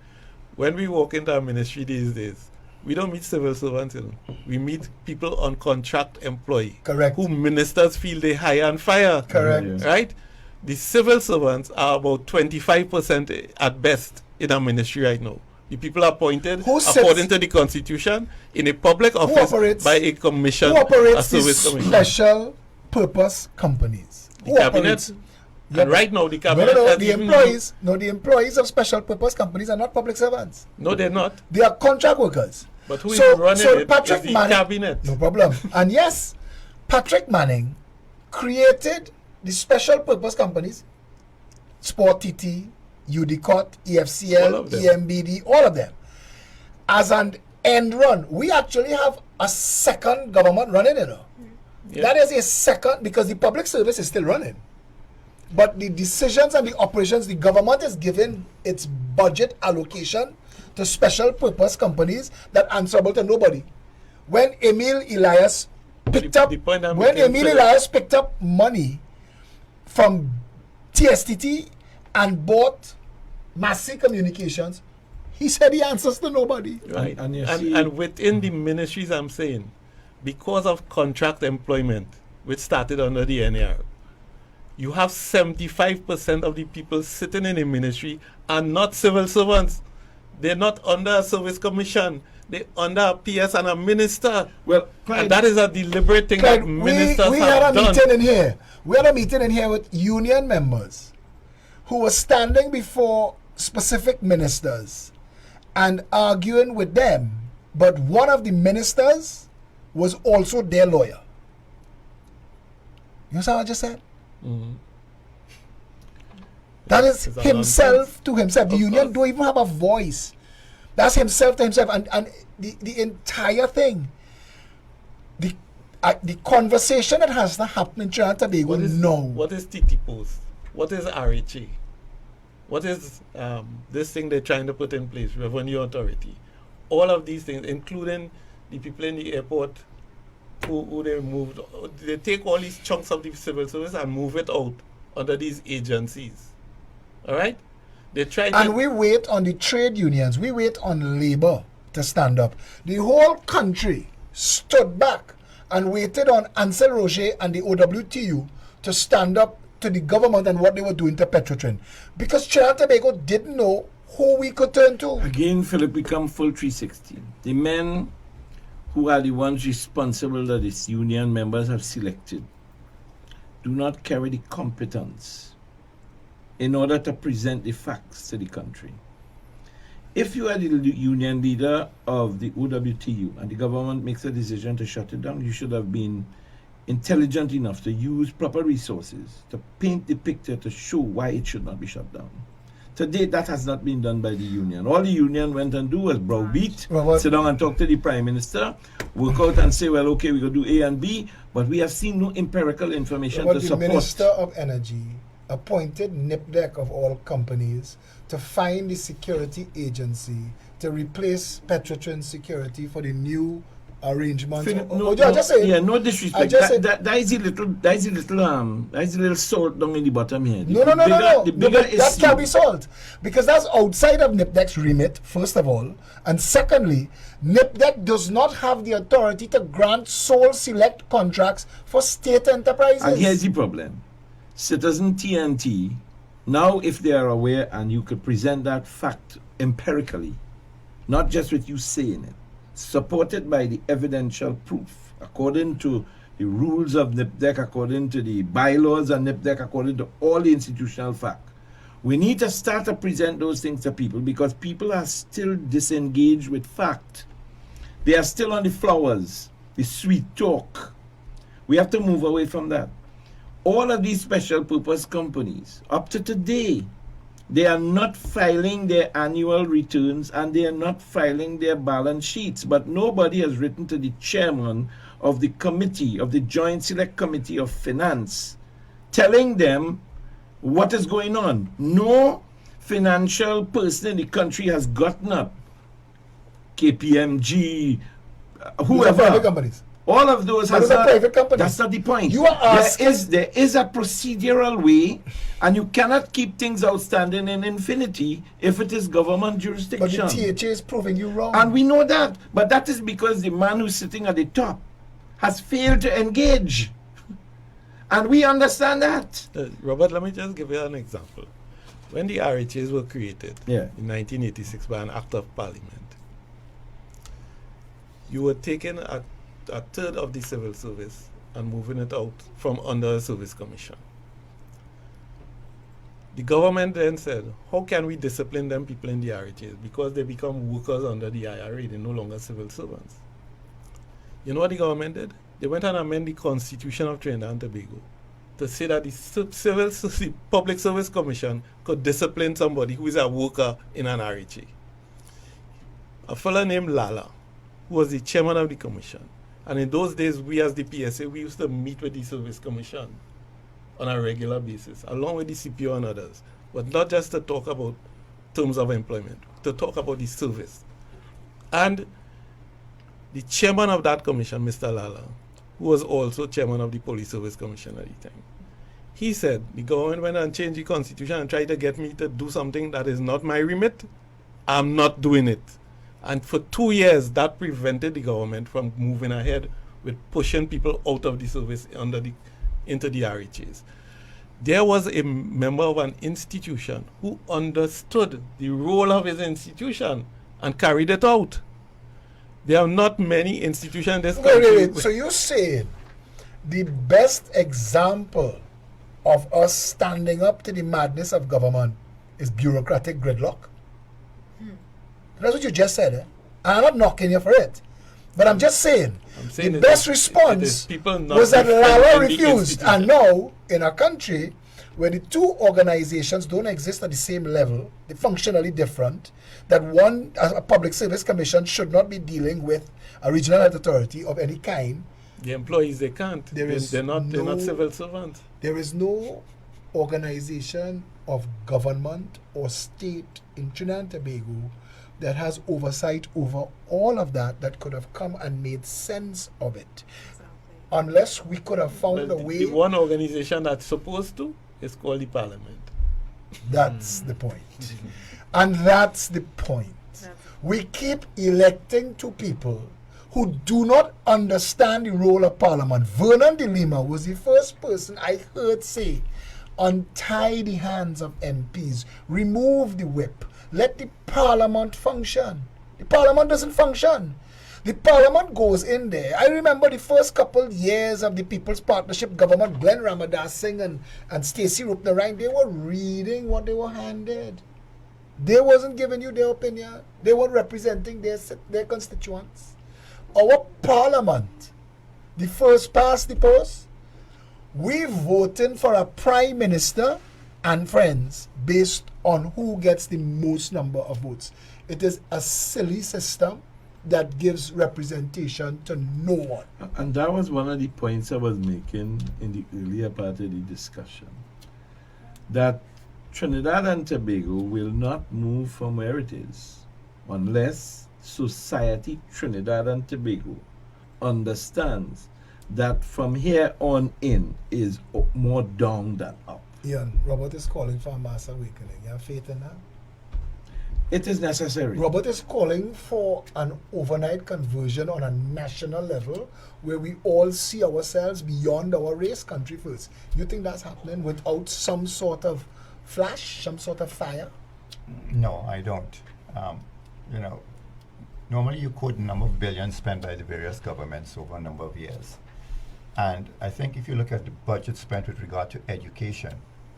when we walk into our ministry these days, we don't meet civil servants, you know. We meet people on contract employee. Correct. Who ministers feel they hire and fire. Correct. Yeah. Right? The civil servants are about 25% at best in our ministry right now. The people are appointed Who sits- according to the constitution in a public office operates- by a commission, Who a operates these service commission. special purpose companies? The Who cabinet. operates? And right now the cabinet No, has the even- employees of special purpose companies are not public servants. No, they're not. They are contract workers. But who is So running it Patrick is the Manning, cabinet. no problem. And yes, Patrick Manning created the special purpose companies, Sport TT, UDCOT, All EFCL, of them. EMBD, all of them. As an end run, we actually have a second government running, you know. Yeah. That is a second, because the public service is still running. But the decisions and the operations, the government is giving its budget allocation to special purpose companies that answerable to nobody. When Emil Elias picked The- up, the point I'm when making, Emil Philip- Elias picked up money from TSTT and bought Massey Communications, he said he answers to nobody. Right. And you And, see- and within the ministries, I'm saying, because of contract employment, which started under the NAR, you have 75% of the people sitting in a ministry are not civil servants. They're not under a service commission. They're under a PS and a minister. Well, And that is a deliberate thing Clyde, that ministers we had have a done. meeting in here. We had a meeting in here with union members who were standing before specific ministers and arguing with them. But one of the ministers was also their lawyer. You understand what I just said? Mhm. That is It's a himself nonsense. to himself. The Of union course. don't even have a voice. That's himself to himself. And the entire thing, the conversation that has to happen in Trinidad and Tobago What is TT Post? What is RHA? What is this thing they're trying to put in place, Revenue Authority? All of these things, including the people in the airport who they moved, they take all these chunks of the civil service and move it out under these agencies. All right? They try to... And we wait on the trade unions. We wait on labor to stand up. The whole country stood back and waited on Ansel Roger and the OWTU to stand up to the government and what they were doing to Petrotrin. Because Trinidad and Tobago didn't know who we could turn to. Again, Philip, become full 360. The men who are the ones responsible that these union members have selected do not carry the competence in order to present the facts to the country. If you are the union leader of the OWTU and the government makes a decision to shut it down, you should have been intelligent enough to use proper resources to paint the picture to show why it should not be shut down. To date, that has not been done by the union. All the union went and do was browbeat, Well, sit down and talk to the prime minister, work out and say, well, okay, we're going to do A and B, but we have seen no empirical information But to the support. Minister of Energy appointed NIPDEC of all companies to find the security agency to replace Petrotrin Security for the new arrangement. Philip, Oh, I just say, yeah, no I disrespect. just said- That is a little salt down in the bottom here. No, no, no, no, no. The No, bigger but that issue. can be solved because that's outside of NIPDEC's remit, first of all. And secondly, NIPDEC does not have the authority to grant sole select contracts for state enterprises. And here's the problem. Citizen TNT, now if they are aware and you could present that fact empirically, not just with you saying it, supported by the evidential proof, according to the rules of NIPDEC, according to the bylaws of NIPDEC, according to all the institutional fact. We need to start to present those things to people because people are still disengaged with fact. They are still on the flowers, the sweet talk. We have to move away from that. All of these special purpose companies, up to today, they are not filing their annual returns and they are not filing their balance sheets. But nobody has written to the chairman of the committee, of the Joint Select Committee of Finance, telling them what is going on. No financial person in the country has gotten up. KPMG, Those are private whoever. companies. All of those But has those are not, private companies. that's not the point. You are asking- there is a procedural way, and you cannot keep things outstanding in infinity if it is government But the jurisdiction. THA is proving you wrong. And we know that, but that is because the man who's sitting at the top has failed to engage, and we understand that. Robert, let me just give you an example. When the RHAs were created Yeah. in 1986 by an act of parliament, you were taking a third of the civil service and moving it out from under a service commission. The government then said, how can we discipline them people in the RHAs? Because they become workers under the IRA, they're no longer civil servants. You know what the government did? They went and amended the Constitution of Trinidad and Tobago to say that the Public Service Commission could discipline somebody who is a worker in an RHA. A fellow named Lala, who was the chairman of the commission. And in those days, we as the PSA, we used to meet with the Service Commission on a regular basis, along with the CPO and others. But not just to talk about terms of employment, to talk about the service. And the chairman of that commission, Mr. Lala, who was also chairman of the Police Service Commission at the time, he said the government went and changed the constitution and tried to get me to do something that is not my remit. I'm not doing it. And for 2 years, that prevented the government from moving ahead with pushing people out of the service into the RHAs. There was a member of an institution who understood the role of his institution and carried it out. There are not many institutions in this country. Wait. So you're saying the best example of us standing up to the madness of government is bureaucratic gridlock? That's what you just said, eh? And I'm not knocking you for it. But I'm just saying, the best response was that Lala refused. And now, in a country where the two organizations don't exist at the same level, they're functionally different, that one, a public service commission, should not be dealing with a regional health authority of any kind. The employees, they can't. They're not civil servants. There is no organization of government or state in Trinidad and Tobago that has oversight over all of that could have come and made sense of it. Exactly. Unless we could have found a way. The one organization that's supposed to is called the Parliament. That's the point. And that's the point. We keep electing two people who do not understand the role of Parliament. Vernon de Lima was the first person I heard say, untie the hands of MPs, remove the whip, let the Parliament function. The Parliament doesn't function. The Parliament goes in there. I remember the first couple years of the People's Partnership government, Glenn Ramadas Singh and Stacey Rupnarine, they were reading what they were handed. They wasn't giving you their opinion. They were representing their constituents. Our Parliament, the first past the post, we voting for a Prime Minister and friends based on who gets the most number of votes. It is a silly system that gives representation to no one. And that was one of the points I was making in the earlier part of the discussion. That Trinidad and Tobago will not move from where it is unless society Trinidad and Tobago understands that from here on in is more down than up. Ian, Robert is calling for a mass awakening. You have faith in that? It is necessary. Robert is calling for an overnight conversion on a national level where we all see ourselves beyond our race, country first. You think that's happening without some sort of flash, some sort of fire? No, I don't. Normally you quote the number of billions spent by the various governments over a number of years. And I think if you look at the budget spent with regard to education,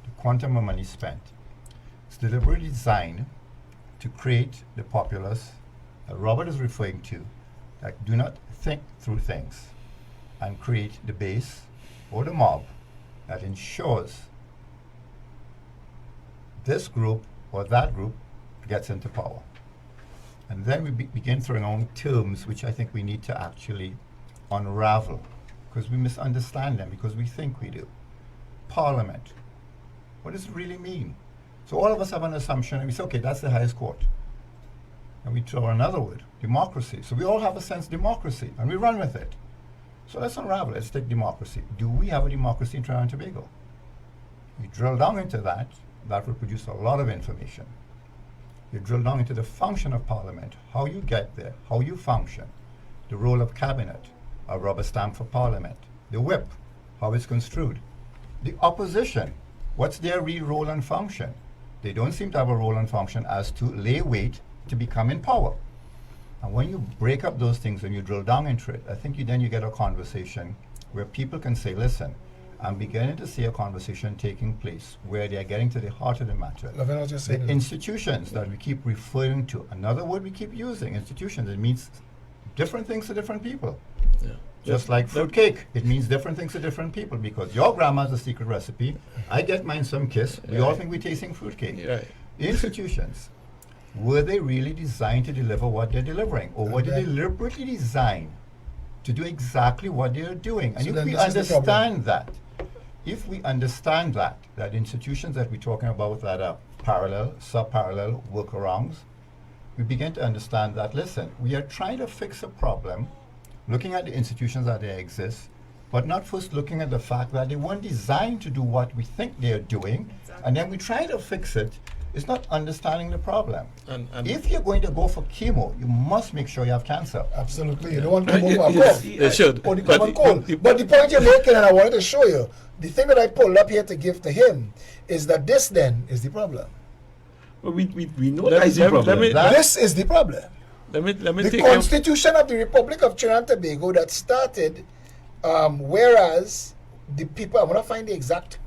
the quantum of money spent, it's deliberately designed to create the populace that Robert is referring to that do not think through things and create the base or the mob that ensures this group or that group gets into power. And then we begin throwing on terms which I think we need to actually unravel because we misunderstand them because we think we do. Parliament. What does it really mean? So all of us have an assumption and we say, okay, that's the highest court. And we throw another word, democracy. So we all have a sense of democracy and we run with it. So let's unravel, let's take democracy. Do we have a democracy in Trinidad and Tobago? You drill down into that will produce a lot of information. You drill down into the function of Parliament, how you get there, how you function, the role of cabinet, a rubber stamp for Parliament, the whip, how it's construed, the opposition, what's their real role and function? They don't seem to have a role and function as to lay weight to become in power. And when you break up those things and you drill down into it, I think you get a conversation where people can say, listen, I'm beginning to see a conversation taking place where they are getting to the heart of the matter. The institutions that we keep referring to, another word we keep using, institutions, it means different things to different people. Yeah. Just like fruitcake, it means different things to different people because your grandma's a secret recipe. I get mine some kiss. We all think we're tasting fruitcake. Right. Institutions, were they really designed to deliver what they're delivering, or were they deliberately designed to do exactly what they're doing? And So if then we this is the problem. understand that, if we understand that institutions that we're talking about that are parallel, sub-parallel workarounds, we begin to understand that, listen, we are trying to fix a problem, looking at the institutions that they exist, but not first looking at the fact that they weren't designed to do what we think they're doing, and then we try to fix it. It's not understanding the problem. And If you're going to go for chemo, you must make sure you have cancer. Absolutely. You don't want to move Yes, above. they should. Or the But common cold. But the point you're making, and I wanted to show you, the thing that I pulled up here to give to him is that this then is the problem. But we know Let- that's the let- problem. let me- That- This is the problem. let me The take Constitution of the Republic of Trinidad and Tobago that started, whereas the people, I want to find the exact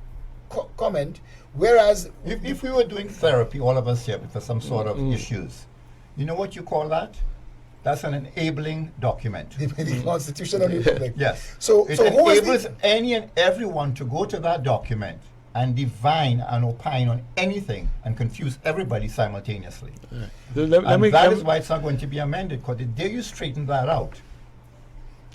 comment, whereas If we were doing therapy, all of us here, for some sort of issues, you know what you call that? That's an enabling document. the Constitution of the Republic. Yes. So it who is enables the, any and everyone to go to that document and divine and opine on anything and confuse everybody simultaneously. let And me that is why it's not going to be amended, because the day you straighten that out,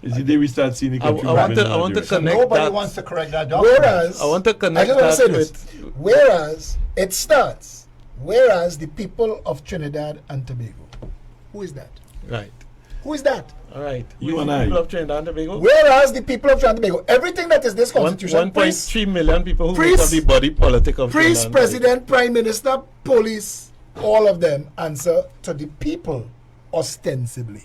Is the day we start seeing the I country want moving in to- I that want to so direction. connect nobody that. wants to correct that document. whereas I want to I connect just want to say that this. with Whereas it starts, whereas the people of Trinidad and Tobago. Who is that? right. Who is that? All right. You With and the I. people of Trinidad and Tobago. Whereas the people of Trinidad and Tobago, everything that is this constitution, 1.3 million people who priest- make up the body politic of priest, Trinidad and president, prime minister, police, all of them answer to the people ostensibly.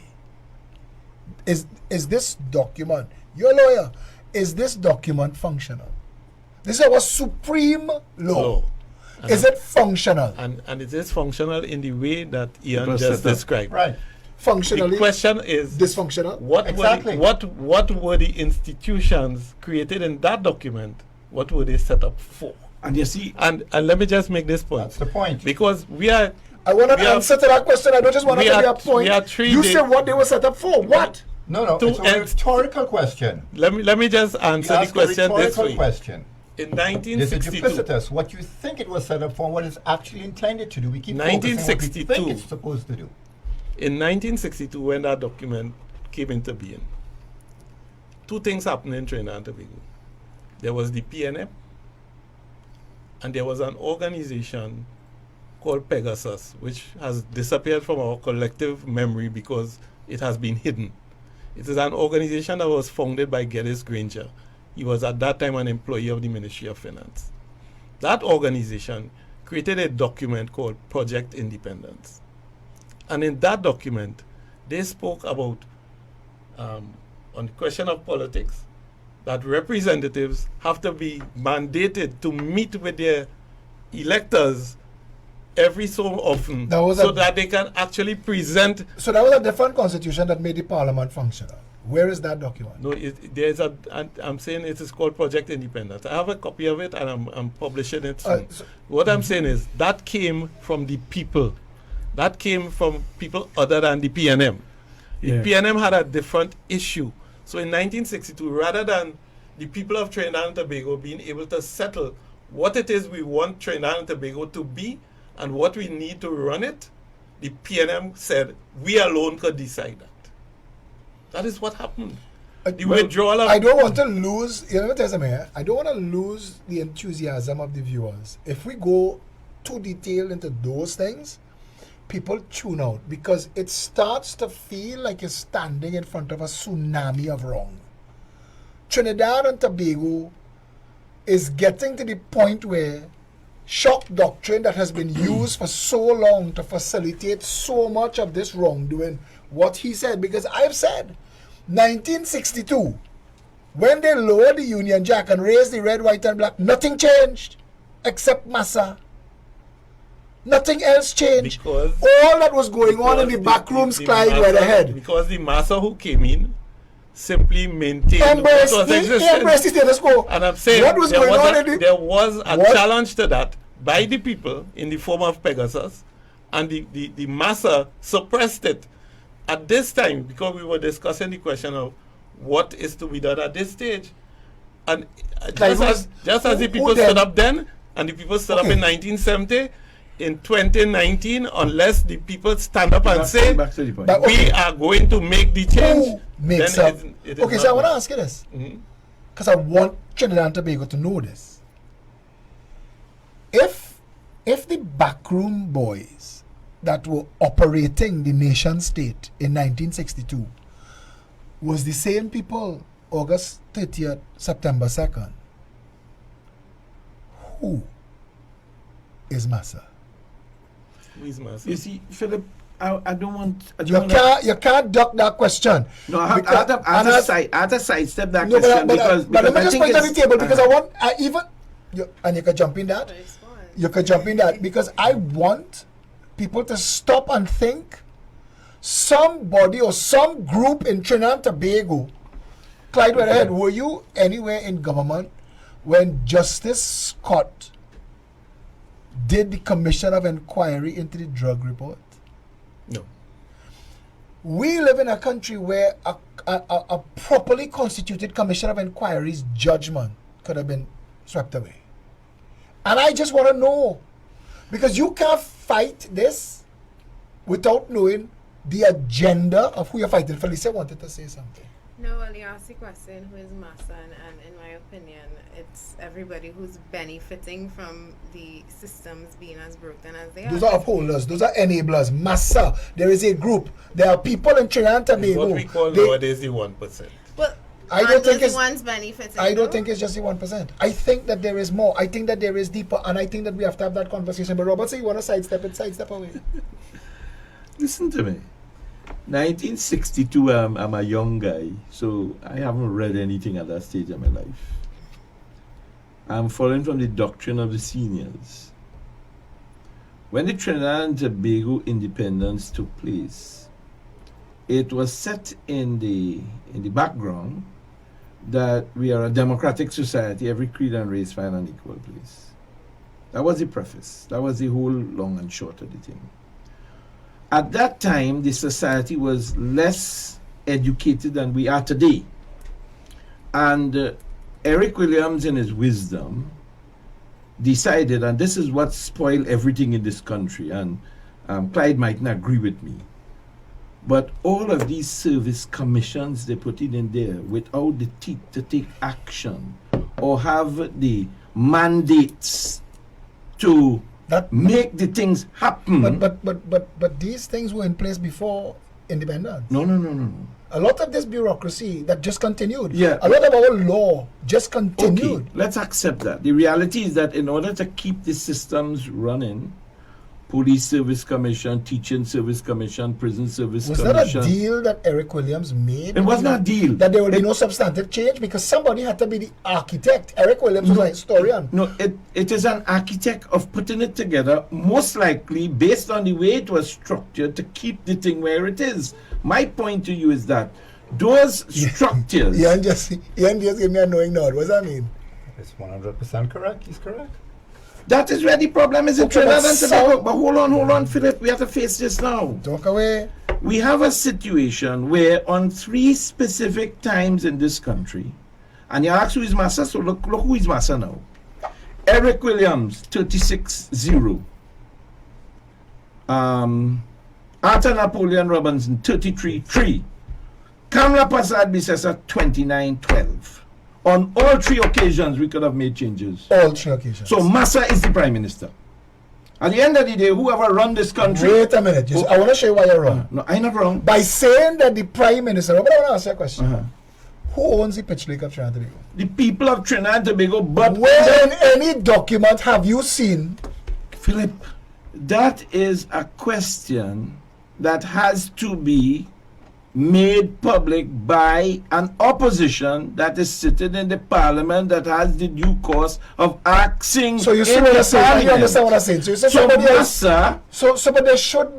Is this document, you're a lawyer, is this document functional? This is our supreme law. Law. Is it functional? and it is functional in the way that Ian was just set up. described. Right. Functionally The question is dysfunctional? Exactly. what were the institutions created in that document? What were they set up for? And you see, And let me just make this point. That's the point. Because we are I want we an have- answer to that question. I don't just want to we give you a are- point. we are 3 You days- said what they were set up for. What? No, To it's a end- rhetorical question. let me just answer You the ask a question this rhetorical way. question. In There's a 1962, duplicitous. What you think it was set up for, what it's actually intended to do. We keep focusing on what we 1962. think it's supposed to do. in 1962, when that document came into being, two things happened in Trinidad and Tobago. There was the PNM, and there was an organization called Pegasus, which has disappeared from our collective memory because it has been hidden. It is an organization that was founded by Geddes Granger. He was at that time an employee of the Ministry of Finance. That organization created a document called Project Independence. And in that document, they spoke about, on the question of politics, that representatives have to be mandated to meet with their electors every so often That was so a- that they can actually present. So that was a different constitution that made the parliament functional. Where is that document? No, there's a. I'm saying it is called Project Independence. I have a copy of it and I'm publishing it soon. So- What I'm saying is that came from the people. That came from people other than the PNM. The Yeah. PNM had a different issue. So in 1962, rather than the people of Trinidad and Tobago being able to settle what it is we want Trinidad and Tobago to be and what we need to run it, the PNM said we alone could decide that. That is what happened. The Well, withdrawal of I don't want to lose, you know what I'm saying? I don't want to lose the enthusiasm of the viewers. If we go too detailed into those things, people tune out because it starts to feel like you're standing in front of a tsunami of wrong. Trinidad and Tobago is getting to the point where shock doctrine that has been used for so long to facilitate so much of this wrongdoing, what he said, because I've said 1962, when they lowered the Union Jack and raised the red, white, and black, nothing changed except massa. Nothing else changed. Because- all that was going on in the back rooms, Clyde, right massa- ahead. Because the massa who came in simply maintained Embrace what was the existing. status quo. And I'm saying what was there, going was on a, in the there was a What? challenge to that by the people in the form of Pegasus, and the massa suppressed it. At this time, because we were discussing the question of what is to be done at this stage. And Like just as the who people then- stood up then, and the people stood up Okay. in 1970, in 2019, unless the people stand up and Back- say, back to the point. But- we okay. are going to make the change, Who makes then up? it is Okay, not so I want to done. ask you this, Mhm. because I want Trinidad and Tobago to know this. If the backroom boys that were operating the nation state in 1962 was the same people August 30th, September 2nd, who is Massa? Who is Massa? You see, Philip, I don't want. You can't duck that question. No, I Because- have and I- to sidestep that No, question but because let me I just think put it on the it's- table because I want and you can jump in that. You can jump in that because I want people to stop and think. Somebody or some group in Trinidad and Tobago, Clyde, went ahead. Were you anywhere in government when Justice Scott did the commission of inquiry into the drug report? No. We live in a country where a properly constituted commission of inquiry's judgment could have been swept away. And I just want to know, because you can't fight this without knowing the agenda of who you're fighting. Felicia wanted to say something. No, well, you asked the question, who is Massa? And in my opinion, it's everybody who's benefiting from the systems being as broken as they Those are. are upholders. Those are enablers. Massa. There is a group. There are people in Trinidad and It's what Tobago. we call They- nowadays the 1%. Well, I don't aren't think those it's- the ones benefiting. I don't though? think it's just the 1%. I think that there is more. I think that there is deeper, and I think that we have to have that conversation. But Robert, say you want to sidestep it, sidestep away. Listen to me. 1962, I'm a young guy, so I haven't read anything at that stage of my life. I'm following from the doctrine of the seniors. When the Trinidad and Tobago independence took place, it was set in the background that we are a democratic society, every creed and race find an equal place. That was the preface. That was the whole long and short of the thing. At that time, the society was less educated than we are today. And Eric Williams, in his wisdom, decided, and this is what spoiled everything in this country, and Clyde might not agree with me, but all of these service commissions they put it in there without the teeth to take action or have the mandates to That make the things happen. But these things were in place before independence. No. A lot of this bureaucracy that just continued. Yeah. A lot of our law just continued. Okay, let's accept that. The reality is that in order to keep the systems running, Police Service Commission, Teaching Service Commission, Prison Service Was that a Commission. deal that Eric Williams made? It was not a deal. That there would be no substantive change because somebody had to be the architect. Eric Williams was a historian. No, it is an architect of putting it together, most likely based on the way it was structured to keep the thing where it is. My point to you is that those structures. Ian just gave me a knowing nod. What does that mean? It's 100% correct. He's correct. That is where the problem is in Okay, Trinidad but and Tobago. But hold on, Philip. We have to face this now. Talk away. We have a situation where on 3 specific times in this country, and you ask who is Massa, so look who is Massa now. Eric Williams, 36-0. Arthur Napoleon Robinson, 33-3. Kamla Prasad Bisesa, 29-12. On all 3 occasions, we could have made changes. All 3 occasions. So Massa is the Prime Minister. At the end of the day, whoever run this country... Wait a minute. I want to show you why you're wrong. No, I'm not wrong. By saying that the Prime Minister, but I want to ask you a question. Uh-huh. Who owns the pitch lake of Trinidad and Tobago? The people of Trinidad and Tobago, but... Where in any document have you seen? Philip, that is a question that has to be made public by an opposition that is sitting in the parliament that has the due course of asking So you see in what the I'm saying? parliament. You understand what I'm saying? So you say So somebody else. Massa, So but there should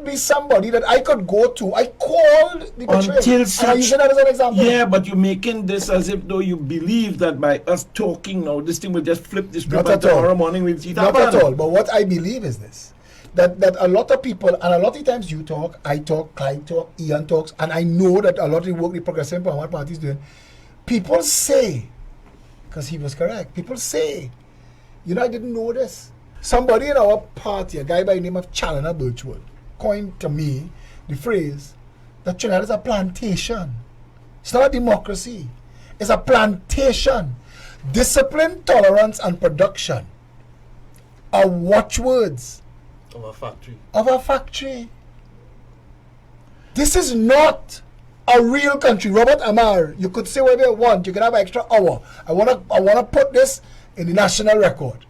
be somebody that I could go to. I called the Until betrayal. And I such- use that as an example. yeah, but you're making this as if though you believe that by us talking now, this thing will just flip the script Not and at all. tomorrow morning we'll see it Not happen. at all. But what I believe is this. that a lot of people, and a lot of times you talk, I talk, Clyde talk, Ian talks, and I know that a lot of the work the Progressive Empowerment Party is doing, people say, because he was correct, people say, you know, I didn't know this. Somebody in our party, a guy by the name of Challoner Birchwood, coined to me the phrase that Trinidad is a plantation. It's not a democracy. It's a plantation. Discipline, tolerance, and production are watchwords Of a factory. of a factory. This is not a real country. Robert Amar, you could say whatever you want. You can have an extra hour. I wanna put this in the national record.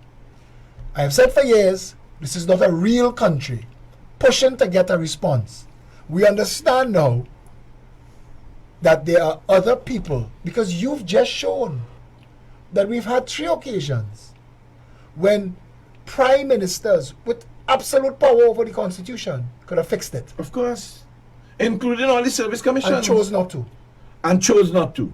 I have said for years, this is not a real country. Pushing to get a response. We understand now that there are other people, because you've just shown that we've had 3 occasions when prime ministers with absolute power over the constitution could have fixed it Of course. Including all the service commissions. and chose not to. And chose not to.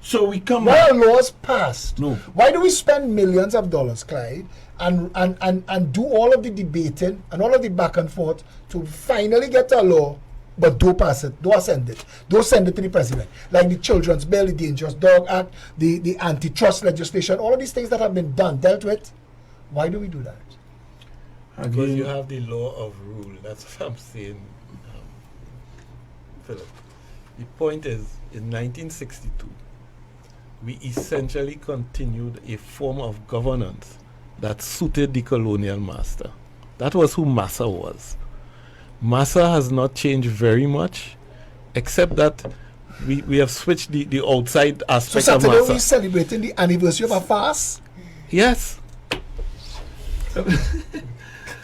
So we come Why are laws passed? No. Why do we spend millions of dollars, Clyde, and do all of the debating and all of the back and forth to finally get a law, but don't pass it, don't send it, don't send it to the president? Like the Children's Bill, the Dangerous Dog Act, the antitrust legislation, all of these things that have been done, dealt with. Why do we do that? Because you have the law of rule. That's what I'm saying, Philip. The point is, in 1962, we essentially continued a form of governance that suited the colonial master. That was who Massa was. Massa has not changed very much, except that we have switched the outside So aspect of Saturday Massa. we're celebrating the anniversary of a fast. Yes.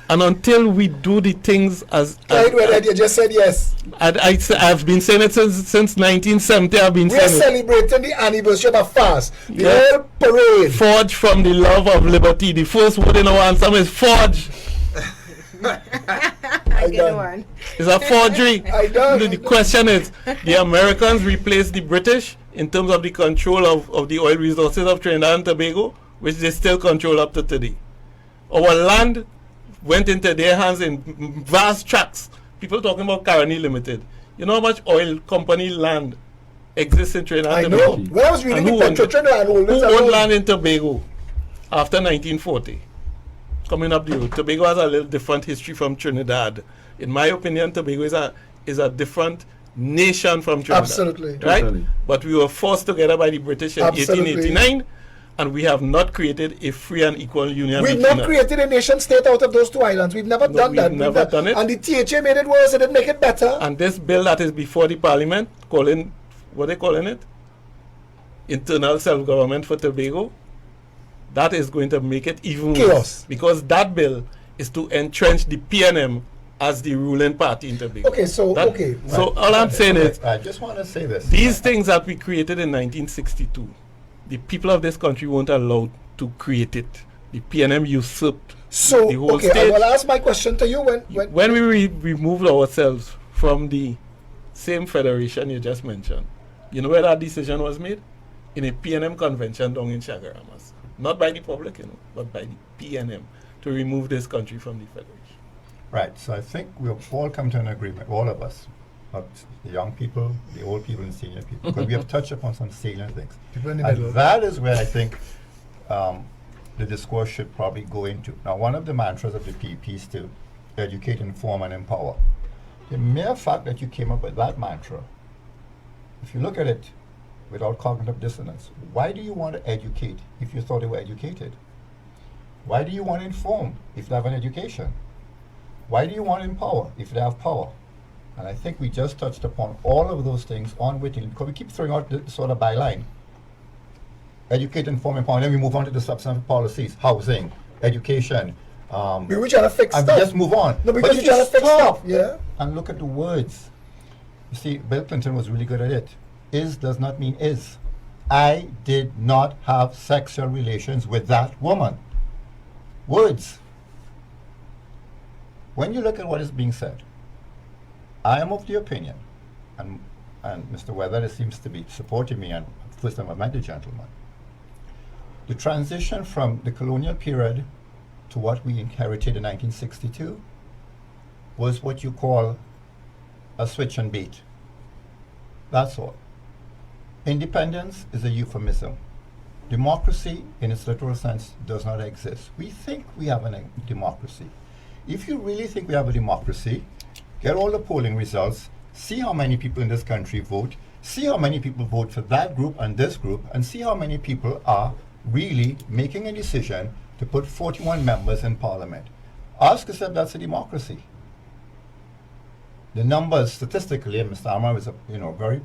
And until we do the things as Clyde, whether you just said yes. I've been saying it since 1970. I've been We are saying it. celebrating the anniversary of a fast. The Yeah. whole parade. Forge from the love of liberty. The first word in our anthem is forge. I get done. one. It's a forgery. I done. The question is, the Americans replaced the British in terms of the control of the oil resources of Trinidad and Tobago, which they still control up to today. Our land went into their hands in vast tracts. People talking about Caroni Limited. You know how much oil company land exists in Trinidad I and know. Tobago? When I was reading And who the owned Petro it? Trinidad and Who Holdings owned alone, land in Tobago after 1940? Coming up the road. Tobago has a little different history from Trinidad. In my opinion, Tobago is a different nation from Trinidad. Absolutely. Right? Totally. But we were forced together by the British in Absolutely. 1889, and we have not created a free and equal union. We've between not us. created a nation state out of those 2 islands. We've never No, done we've that. never done it. And the THA made it worse. It didn't make it better. And this bill that is before the parliament, calling, what they calling it? Internal self-government for Tobago. That is going to make it even Chaos. worse. Because that bill is to entrench the PNM as the ruling party in Tobago. Okay, so, That- okay. So all I'm saying is, I just want to say this. these things that we created in 1962, the people of this country weren't allowed to create it. The PNM usurped So, the whole okay, stage. I will ask my question to you when When we removed ourselves from the same federation you just mentioned, you know where that decision was made? In a PNM convention down in Chagaramas. Not by the public, but by the PNM, to remove this country from the federation. Right, so I think we'll all come to an agreement, all of us, not the young people, the old people, and senior people, because we have touched upon some salient things. people in the middle. And that is where I think the discourse should probably go into. Now, one of the mantras of the PP is to educate, inform, and empower. The mere fact that you came up with that mantra, if you look at it without cognitive dissonance, why do you want to educate if you thought they were educated? Why do you want to inform if they have an education? Why do you want to empower if they have power? And I think we just touched upon all of those things unwittingly, because we keep throwing out the sort of byline. Educate, inform, empower, and then we move on to the substantive policies, housing, education. We were trying to fix And stuff. we just move on. No, because you we're trying to just fix stop stuff. Yeah. and look at the words. You see, Bill Clinton was really good at it. Is does not mean is. I did not have sexual relations with that woman. Words. When you look at what is being said, I am of the opinion, and Mr. Weather seems to be supporting me, and first time I met the gentleman, the transition from the colonial period to what we inherited in 1962 was what you call a switch and bait. That's all. Independence is a euphemism. Democracy, in its literal sense, does not exist. We think we have a democracy. If you really think we have a democracy, get all the polling results, see how many people in this country vote, see how many people vote for that group and this group, and see how many people are really making a decision to put 41 members in parliament. Ask yourself, that's a democracy. The numbers statistically, and Mr. Amar is very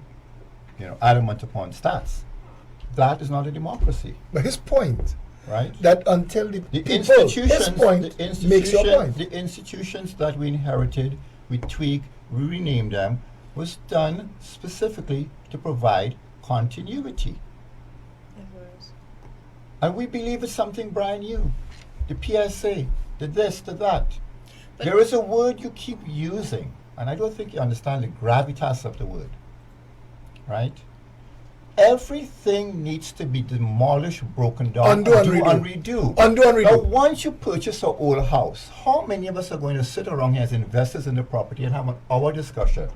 adamant upon stats. That is not a democracy. But his point, right? That until the people, his point makes your point. The institutions that we inherited, we tweaked, we renamed them, was done specifically to provide continuity. And we believe it's something brand new. The PSA, the this, the that. But there is a word you keep using, and I don't think you understand the gravitas of the word. Right? Everything needs to be demolished, broken down, undo and redo. Undo and redo. Now, once you purchase an old house, how many of us are going to sit around here as investors in the property and have an hour discussion?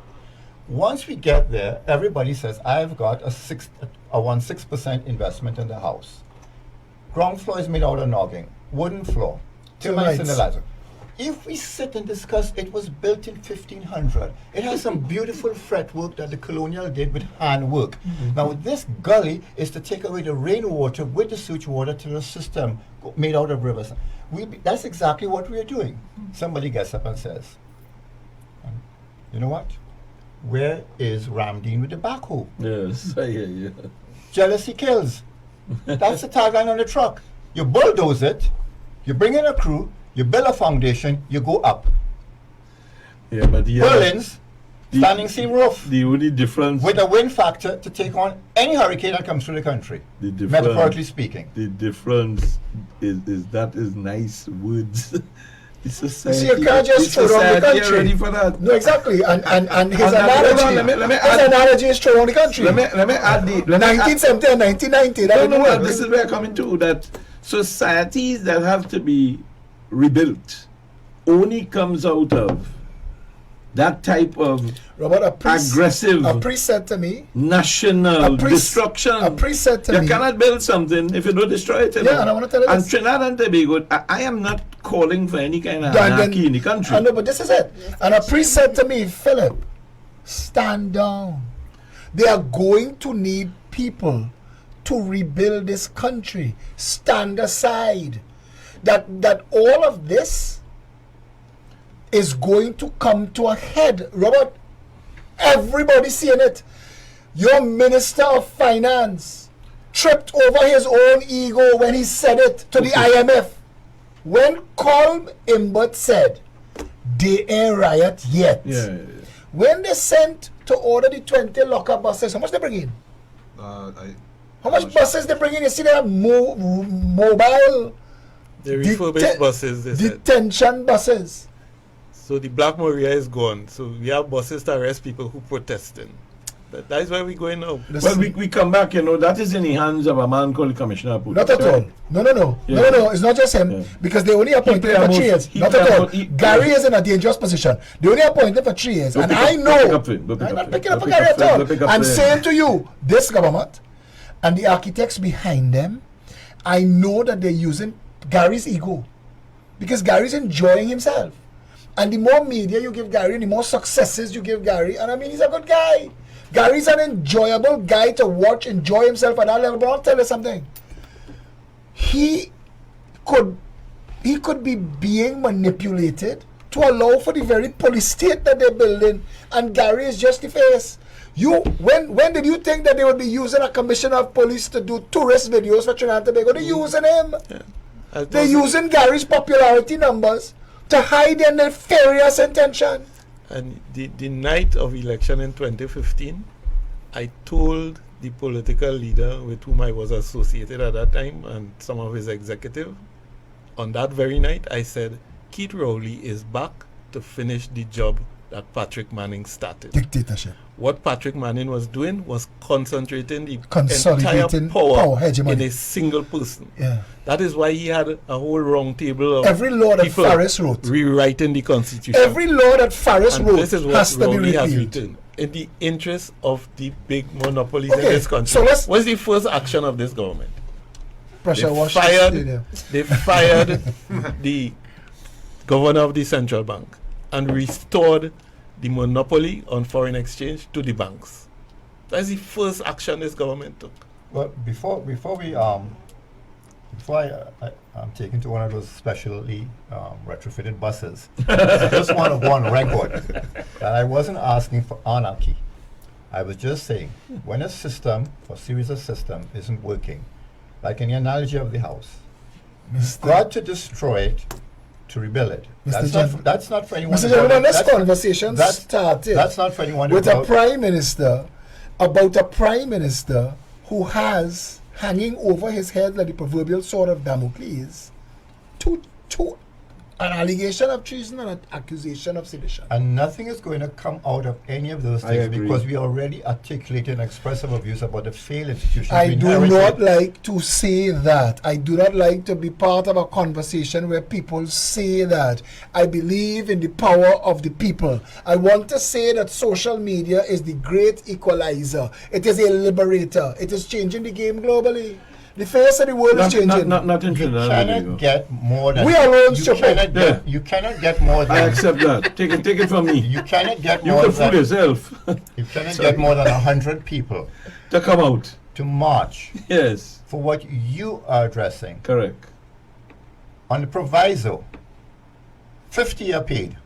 Once we get there, everybody says, I've got a 6% investment in the house. Ground floor is made out of nogging, wooden floor, termites in the ladder. If we sit and discuss, it was built in 1500. It has some beautiful fretwork that the colonial did with handwork. Mm-hmm. Now, this gully is to take away the rainwater with the sewage water to the system made out of rivers. That's exactly what we are doing. Somebody gets up and says, you know what? Where is Ramdeen with the backhoe? Yes, I hear you. Jealousy kills. That's the tagline on the truck. You bulldoze it, you bring in a crew, you build a foundation, you go up. Yeah, but Berlin's standing seam roof. The only difference with a wind factor to take on any hurricane that comes through the country. Metaphorically speaking. The difference is that is nice words. The society, see, you can't just throw around the country. Ready for that. No, exactly. And his analogy is throw around the country. Let me add the 1970 and 1990. No, this is where I'm coming to. That societies that have to be rebuilt only comes out of that type of aggressive, a priest said to me, national destruction. A priest said to me, you cannot build something if you don't destroy it. Yeah, and I want to tell you and this. Trinidad and Tobago, I am not calling for any kind of anarchy in the country. I know, but this is it. And a priest said to me, Philip, stand down. They are going to need people to rebuild this country. Stand aside. That all of this is going to come to a head. Robert, everybody seeing it. Your Minister of Finance tripped over his own ego when he said it to the IMF. When Colm Imbert said, they ain't riot yet. Yeah. When they sent to order the 20 locker buses, how much they bring in? How much buses they bring in? You see, they have mobile the refurbished buses, they detention buses. So the Black Maria is gone. So we have buses to arrest people who protesting. That is where we're going now. Well, we come back, that is in the hands of a man called Commissioner of Police. Not at all. No. Yeah. No. It's not just him, because they only appointed him for 3 years. Not at all. Gary is in a dangerous position. They only appointed him for 3 years. And I know, I'm not picking up for Gary at all. I'm saying to you, this government and the architects behind them, I know that they're using Gary's ego. Because Gary's enjoying himself. And the more media you give Gary, the more successes you give Gary. And I mean, he's a good guy. Gary's an enjoyable guy to watch, enjoy himself at that level. But I'll tell you something. He could be being manipulated to allow for the very police state that they're building. And Gary is just the face. When did you think that they would be using a commissioner of police to do tourist videos for Trinidad and Tobago? They're using him. Yeah. They're using Gary's popularity numbers to hide their nefarious intention. And the night of election in 2015, I told the political leader with whom I was associated at that time and some of his executive, on that very night, I said, Keith Rowley is back to finish the job that Patrick Manning started. Dictatorship. What Patrick Manning was doing was concentrating the Consolidating entire power hegemony. in a single person. Yeah. That is why he had a whole round table of Every law that people Farris wrote. rewriting the constitution. Every law that Farris and wrote this is what has to be Rowley has repealed. written in the interest of the big monopolies in Okay, this country. so let's- What's the first action of this government? Pressure They wash. they fired the governor of the central bank and restored the monopoly on foreign exchange to the banks. That's the first action this government took. Well, before I'm taken to one of those specially retrofitted buses, I just want to go on record that I wasn't asking for anarchy. I was just saying, when a system or series of systems isn't working, like in the analogy of the house, you've got to destroy it to rebuild it. That's not for anyone. Mr. Gentleman, this conversation that's started That's not for anyone. with to a prime minister about a prime minister who has hanging over his head like the proverbial sword of Damocles an allegation of treason and an accusation of sedition. And nothing is going to come out of any of those I things agree. because we already articulated and expressed our views about the failed institutions. I we do inherited. not like to say that. I do not like to be part of a conversation where people say that. I believe in the power of the people. I want to say that social media is the great equalizer. It is a liberator. It is changing the game globally. The face of the world is changing. Not in You Trinidad and cannot Tobago. get more than We are all you stupid. cannot get, Yeah. you cannot get more I than accept that. Take it from me. you cannot get You more can fool than yourself you cannot Sorry. get more than 100 people to come out. to march Yes, for what you are addressing. correct. On the proviso, 50 are paid,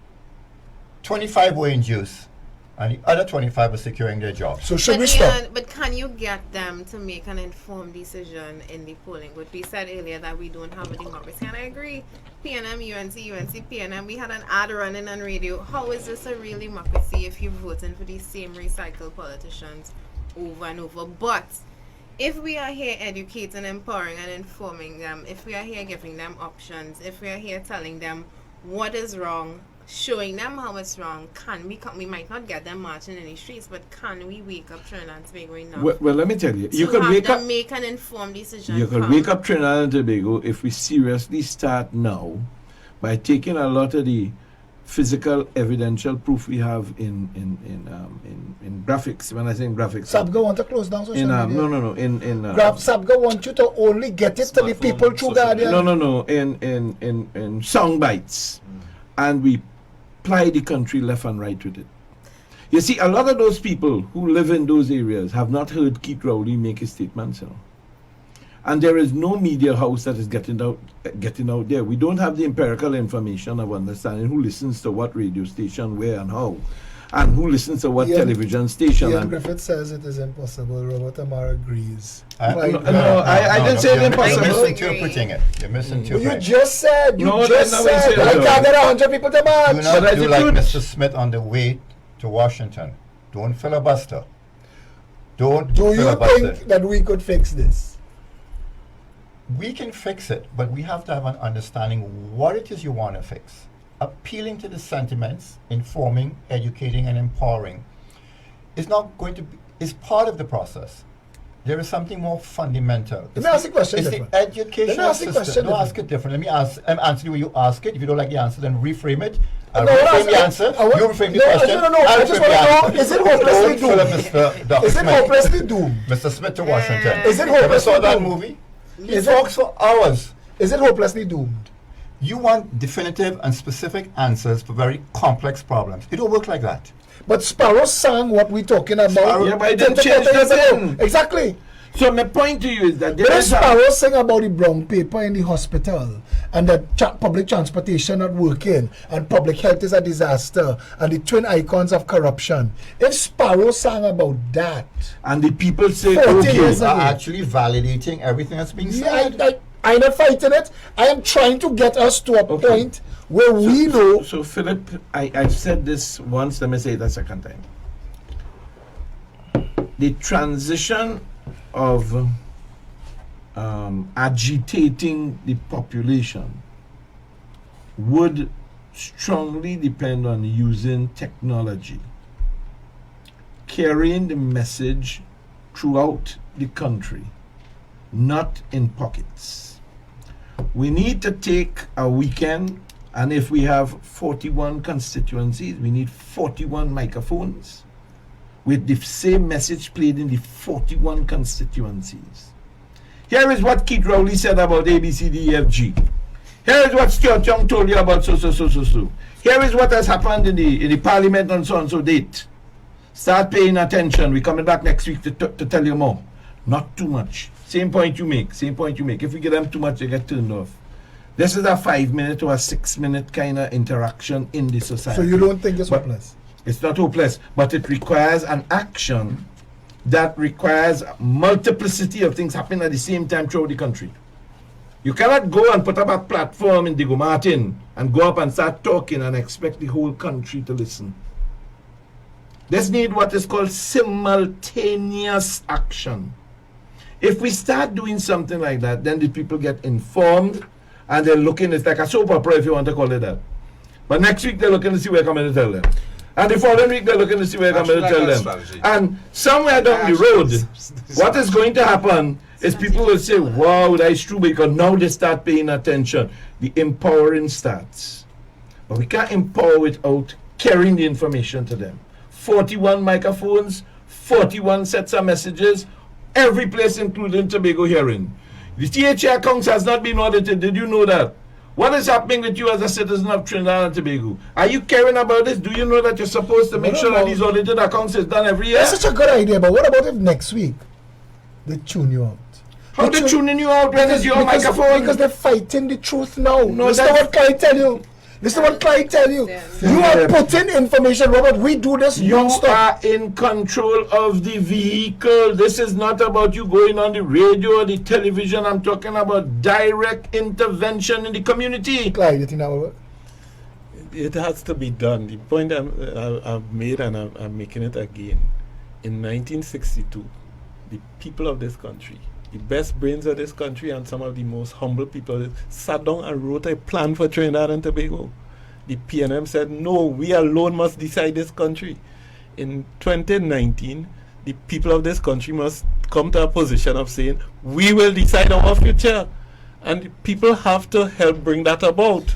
25 were in juice, and the other 25 are securing their jobs. So should But we stop? Ian, but can you get them to make an informed decision in the polling? What we said earlier that we don't have a democracy, and I agree. PNM, UNC, PNM, we had an ad running on radio. How is this a real democracy if you're voting for these same recycled politicians over and over? But if we are here educating, empowering, and informing them, if we are here giving them options, if we are here telling them what is wrong, showing them how it's wrong, we might not get them marching in the streets, but can we wake up Trinidad and Tobago enough Well, let me tell you, you to could have wake them up. make an informed decision? You could from- wake up Trinidad and Tobago if we seriously start now by taking a lot of the physical evidential proof we have in graphics. When I say in graphics, Sabga want to close down social in media. no in Sabga want you to only get it to the Smartphone, people through social Guardian. no in sound bites, and we ply the country left and right with it. You see, a lot of those people who live in those areas have not heard Keith Rowley make his statements, you know. And there is no media house that is getting out there. We don't have the empirical information of understanding who listens to what radio station, where and how, and who listens to what Ian- television station. Ian And Griffith says it is impossible. Robert Amar agrees. I- Right. No, I didn't say it you're impossible. misinterpreting it. You're You misinterpreting it. just said, No, just that's not what I said, said, I though. can't get 100 people to Do march. not But do I like could- Mr. Smith on the way to Washington. Don't filibuster. Don't Do you filibuster. think that we could fix this? We can fix it, but we have to have an understanding what it is you want to fix. Appealing to the sentiments, informing, educating, and empowering is not going to be, is part of the process. There is something more fundamental. Let me ask the question It's different. the educational Let me ask the system. question No, ask it different. Let me answer the way you ask it. If you don't like the answer, then reframe it. I'll No, reframe the I- answer. I want- You reframe the no, question. no, I'll I just reframe the want to answer. know, is it hopelessly Don't fill up doomed? Mr. Dr. Is it Smith. hopelessly doomed? Mr. Smith to Washington. Is it Ever hopelessly saw that doomed? movie? He Is it- talks for hours. Is it hopelessly doomed? You want definitive and specific answers for very complex problems. It don't work like that. But Sparrow sang what we're talking about. Sparrow- Yeah, but it 10 didn't change years ago. nothing. Exactly. So my point to you is that But there if is a, Sparrow sing about the brown paper in the hospital and that public transportation not working and public health is a disaster and the twin icons of corruption. If Sparrow sang about that, and the people say, 40 okay, years You are ago. actually validating everything that's being yeah, said. I'm not fighting it. I am trying to get us to a Okay. point where we know. So Philip, I've said this once, let me say it a second time. The transition of agitating the population would strongly depend on using technology, carrying the message throughout the country, not in pockets. We need to take a weekend, and if we have 41 constituencies, we need 41 microphones with the same message played in the 41 constituencies. Here is what Keith Rowley said about ABCDEFG. Here is what Stuart Young told you about so. Here is what has happened in the parliament on so date. Start paying attention. We're coming back next week to tell you more. Not too much. Same point you make. If we give them too much, they get turned off. This is a 5-minute or a 6-minute kind of interaction in the society. So you don't think it's hopeless? It's not hopeless, but it requires an action that requires multiplicity of things happening at the same time throughout the country. You cannot go and put up a platform in Diego Martin and go up and start talking and expect the whole country to listen. Let's need what is called simultaneous action. If we start doing something like that, then the people get informed and they're looking, it's like a soap opera if you want to call it that. But next week they're looking to see where I'm coming to tell them. And the following week they're looking to see where I'm coming to tell them. Strategy. And somewhere down the road, what is going to happen is people will say, wow, that's true, because now they start paying attention. The empowering starts. But we can't empower without carrying the information to them. 41 microphones, 41 sets of messages, every place including Tobago hearing. The THA accounts has not been audited. Did you know that? What is happening with you as a citizen of Trinidad and Tobago? Are you caring about this? Do you know that you're supposed to make sure that these audited accounts is done every year? That's such a good idea, but what about if next week they tune you out? How they tuning you out when it's your microphone? Because they're fighting the truth now. No, Listen to what Clyde tell you. Listen to what Clyde tell you. You are putting information, Robert. We do this You non-stop. are in control of the vehicle. This is not about you going on the radio or the television. I'm talking about direct intervention in the community. Clyde, you think that will work? It has to be done. The point I've made, and I'm making it again. In 1962, the people of this country, the best brains of this country and some of the most humble people, sat down and wrote a plan for Trinidad and Tobago. The PNM said, no, we alone must decide this country. In 2019, the people of this country must come to a position of saying, we will decide our future. And people have to help bring that about.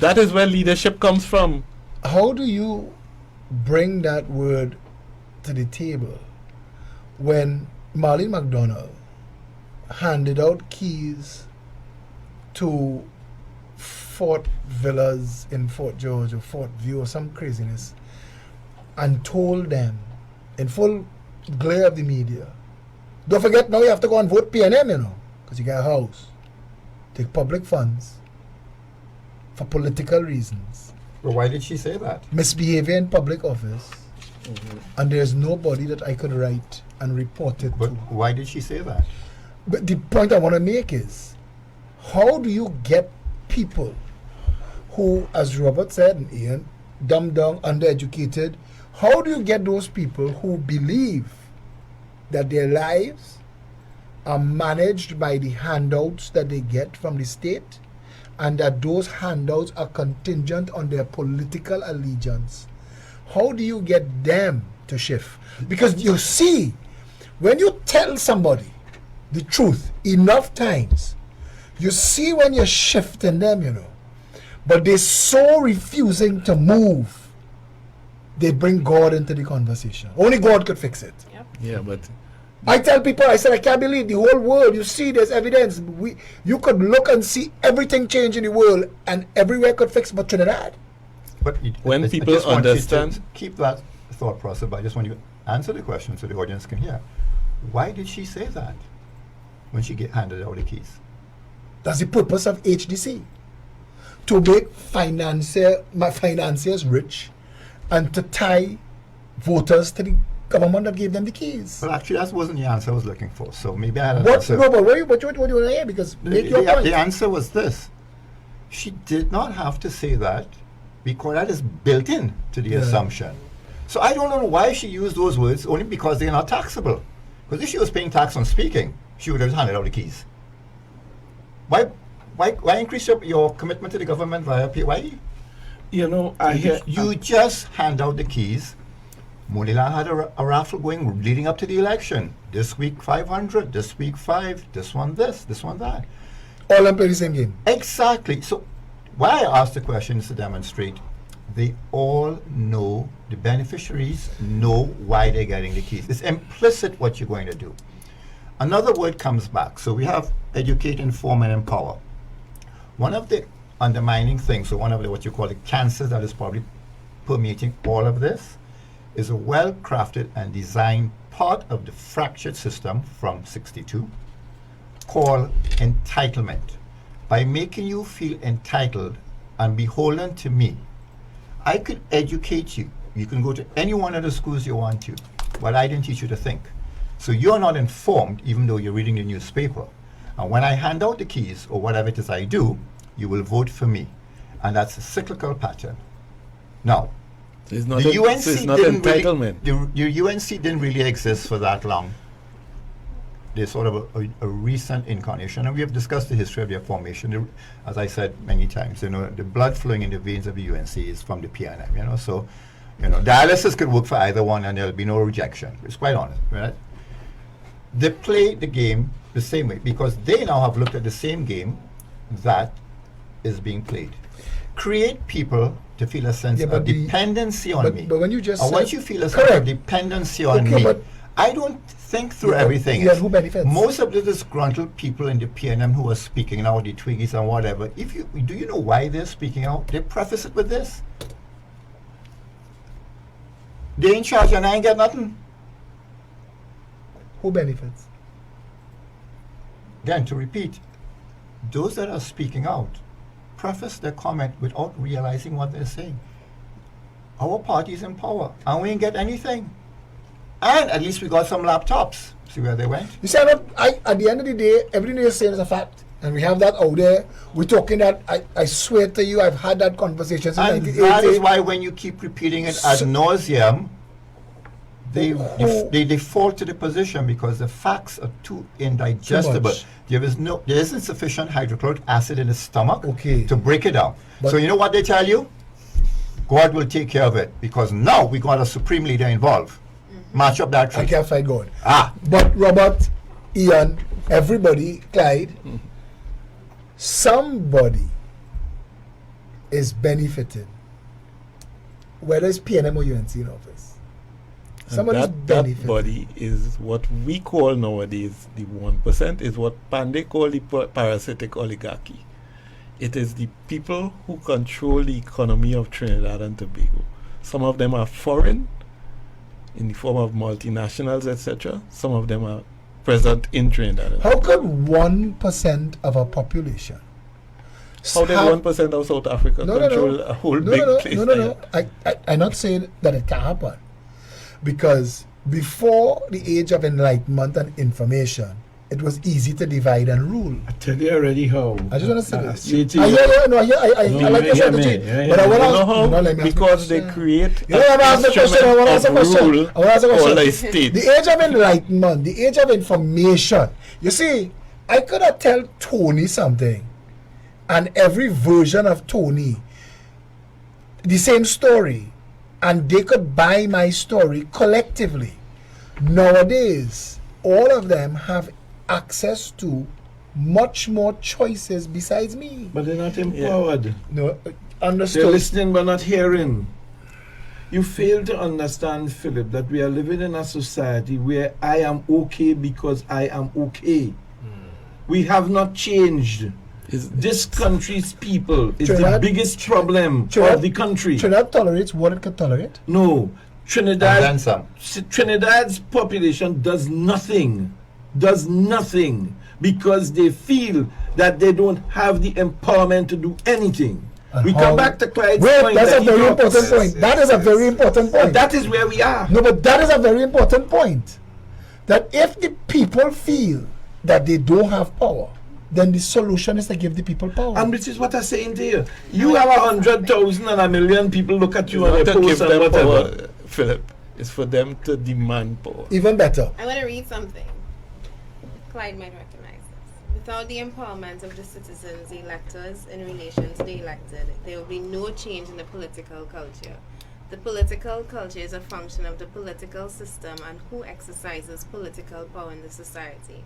That is where leadership comes from. How do you bring that word to the table when Marlene McDonald handed out keys to Fort Villas in Fort George or Fort View or some craziness and told them in full glare of the media, don't forget now you have to go and vote PNM, you know, because you got a house. Take public funds for political reasons. But why did she say that? Misbehavior in public office. And there's nobody that I could write and report it But to. why did she say that? But the point I want to make is, how do you get people who, as Robert said, and Ian, dumbed down, undereducated, how do you get those people who believe that their lives are managed by the handouts that they get from the state and that those handouts are contingent on their political allegiance? How do you get them to shift? Because you see, when you tell somebody the truth enough times, you see when you're shifting them, you know. But they're so refusing to move, they bring God into the conversation. Only God could fix it. Yeah, but I tell people, I said, I can't believe the whole world, you see, there's evidence. You could look and see everything change in the world and everywhere could fix but Trinidad. But When I people just want you to understand- keep that thought process, but I just want you to answer the question so the audience can hear. Why did she say that when she handed out the keys? That's the purpose of HDC. To make financiers rich and to tie voters to the government that gave them the keys. Well, actually, that wasn't the answer I was looking for. So maybe I had an What? answer. No, but what do you want to hear? Because make your point. The answer was this. She did not have to say that because that is built in to the Yeah. assumption. So I don't know why she used those words, only because they're not taxable. Because if she was paying tax on speaking, she would have handed out the keys. Why increase your commitment to the government via pay? Why You know, I hear You just hand out the keys. Moniland had a raffle going leading up to the election. This week 500, this week 5, this one that. All them play the same game. Exactly. So why I asked the question is to demonstrate they all know, the beneficiaries know why they're getting the keys. It's implicit what you're going to do. Another word comes back. So we have educate, inform, and empower. One of the undermining things, or one of the what you call the cancers that is probably permeating all of this, is a well-crafted and designed part of the fractured system from 62 called entitlement. By making you feel entitled and beholden to me, I could educate you. You can go to any one of the schools you want to, but I didn't teach you to think. So you're not informed even though you're reading the newspaper. And when I hand out the keys or whatever it is I do, you will vote for me. And that's a cyclical pattern. Now, So it's not, the UNC so it's not didn't entitlement. Really, the UNC didn't really exist for that long. They're sort of a recent incarnation, and we have discussed the history of their formation. As I said many times, you know, the blood flowing in the veins of the UNC is from the PNM. You know, so you know, dialysis could work for either one, and there'll be no rejection. It's quite honest, right? They play the game the same way because they now have looked at the same game that is being played. Create people to feel a sense of dependency on me. But when you just and said, once you feel a sense of dependency on me, but I don't think through Yeah, everything. yeah, who benefits? Most of the disgruntled people in the PNM who are speaking now, the Twiggies and whatever, do you know why they're speaking out? They preface it with this. They in charge and I ain't get nothing. who benefits? Again, to repeat, those that are speaking out preface their comment without realizing what they're saying. Our party's in power and we ain't get anything. And at least we got some laptops. See where they went? You see, at the end of the day, everything you're saying is a fact. And we have that out there. We're talking that, I swear to you, I've had that conversation since And 1980. that is why when you keep repeating it ad nauseum, they default to the position because the facts are too indigestible. much. There isn't sufficient hydrochloric acid in the stomach Okay. to break it down. But- So you know what they tell you? God will take care of it because now we got a supreme leader involved. Match up that I tree. can't fight God. Ah, But Robert, Ian, everybody, Clyde, somebody is benefiting, whether it's PNM or UNC in office. And Somebody's that benefiting. body is what we call nowadays the 1%, is what Pandey called the parasitic oligarchy. It is the people who control the economy of Trinidad and Tobago. Some of them are foreign, in the form of multinationals, etc. Some of them are present in Trinidad. How could 1% of a population? How did 1% of South Africa control a whole big place? No. I'm not saying that it can happen. Because before the age of enlightenment and information, it was easy to divide and rule. I tell you already how. I just want to say this. see it I here. hear, no, I hear, I No, like you your hear me, strategy. you hear But I me. want You to know how? let me ask the Because they question. create You know, I'm asking the question. I want to ask a instrument of question. rule I want to ask a or question. the state. The age of enlightenment, the age of information. You see, I could have tell Tony something, and every version of Tony, the same story, and they could buy my story collectively. Nowadays, all of them have access to much more choices besides me. But they're not empowered. No, They're understood. listening but not hearing. You fail to understand, Philip, that we are living in a society where I am okay because I am okay. We have not changed. This country's people is the Trinidad- biggest problem Trinidad- of the country. Trinidad tolerates what it can tolerate. No, and then some. Trinidad's population does nothing because they feel that they don't have the empowerment to do anything. And We how- come back to Clyde's Wait, point. that's that a he very dropped. important point. That is a very important point. And that is where we are. No, but that is a very important point. That if the people feel that they don't have power, then the solution is to give the people power. And which is what I'm saying to you. You have 100,000 and 1,000,000 people look at you It's on not your to give post and them whatever. power, Philip. It's for them to demand power. Even better. I want to read something. Clyde might recognize this. Without the empowerment of the citizens, the electors, in relation to the elected, there will be no change in the political culture. The political culture is a function of the political system and who exercises political power in the society.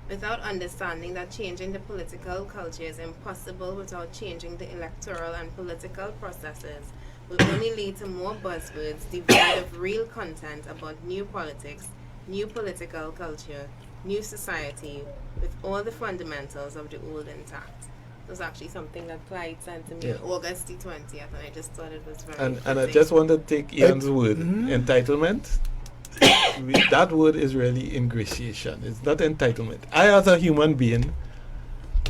Without understanding that changing the political culture is impossible without changing the electoral and political processes, will only lead to more buzzwords devoid of real content about new politics, new political culture, new society, with all the fundamentals of the old intact. It was actually something that Clyde sent to me on August the 20th, and I just thought it was very And I fitting. just want to take Ian's word, entitlement. That word is really ingratiation. It's not entitlement. I, as a human being,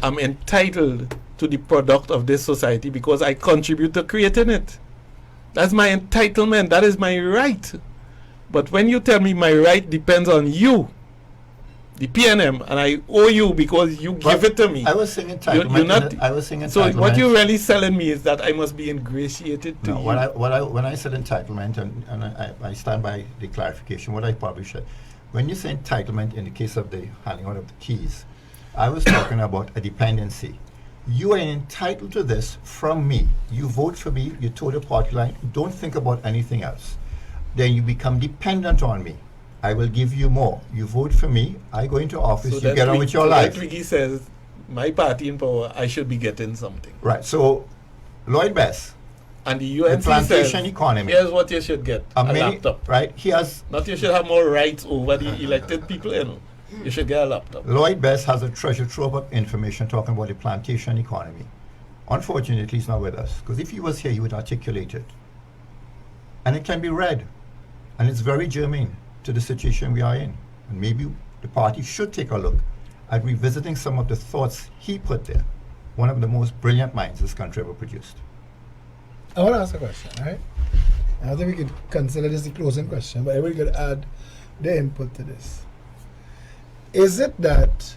am entitled to the product of this society because I contribute to creating it. That's my entitlement. That is my right. But when you tell me my right depends on you, the PNM, and I owe you because you give it to me. I was saying entitlement. You're not, I was saying entitlement. so what you're really selling me is that I must be ingratiated to No, you. when I said entitlement, and I stand by the clarification, what I probably said, when you say entitlement in the case of the handing out of the keys, I was talking about a dependency. You are entitled to this from me. You vote for me, you toe the party line, don't think about anything else. Then you become dependent on me. I will give you more. You vote for me, I go into office, So you then get on with your life. Twiggy says, my party in power, I should be getting something. Right, so Lloyd Bess, And the the UNC plantation says, economy, here's what you should get, a laptop. right, he has, Not you should have more rights over the elected people, you know. You should get a laptop. Lloyd Bess has a treasure trove of information talking about the plantation economy. Unfortunately, he's not with us, because if he was here, he would articulate it. And it can be read, and it's very germane to the situation we are in. And maybe the party should take a look at revisiting some of the thoughts he put there. One of the most brilliant minds this country ever produced. I want to ask a question, right? I don't think we could consider this the closing question, but everybody could add their input to this. Is it that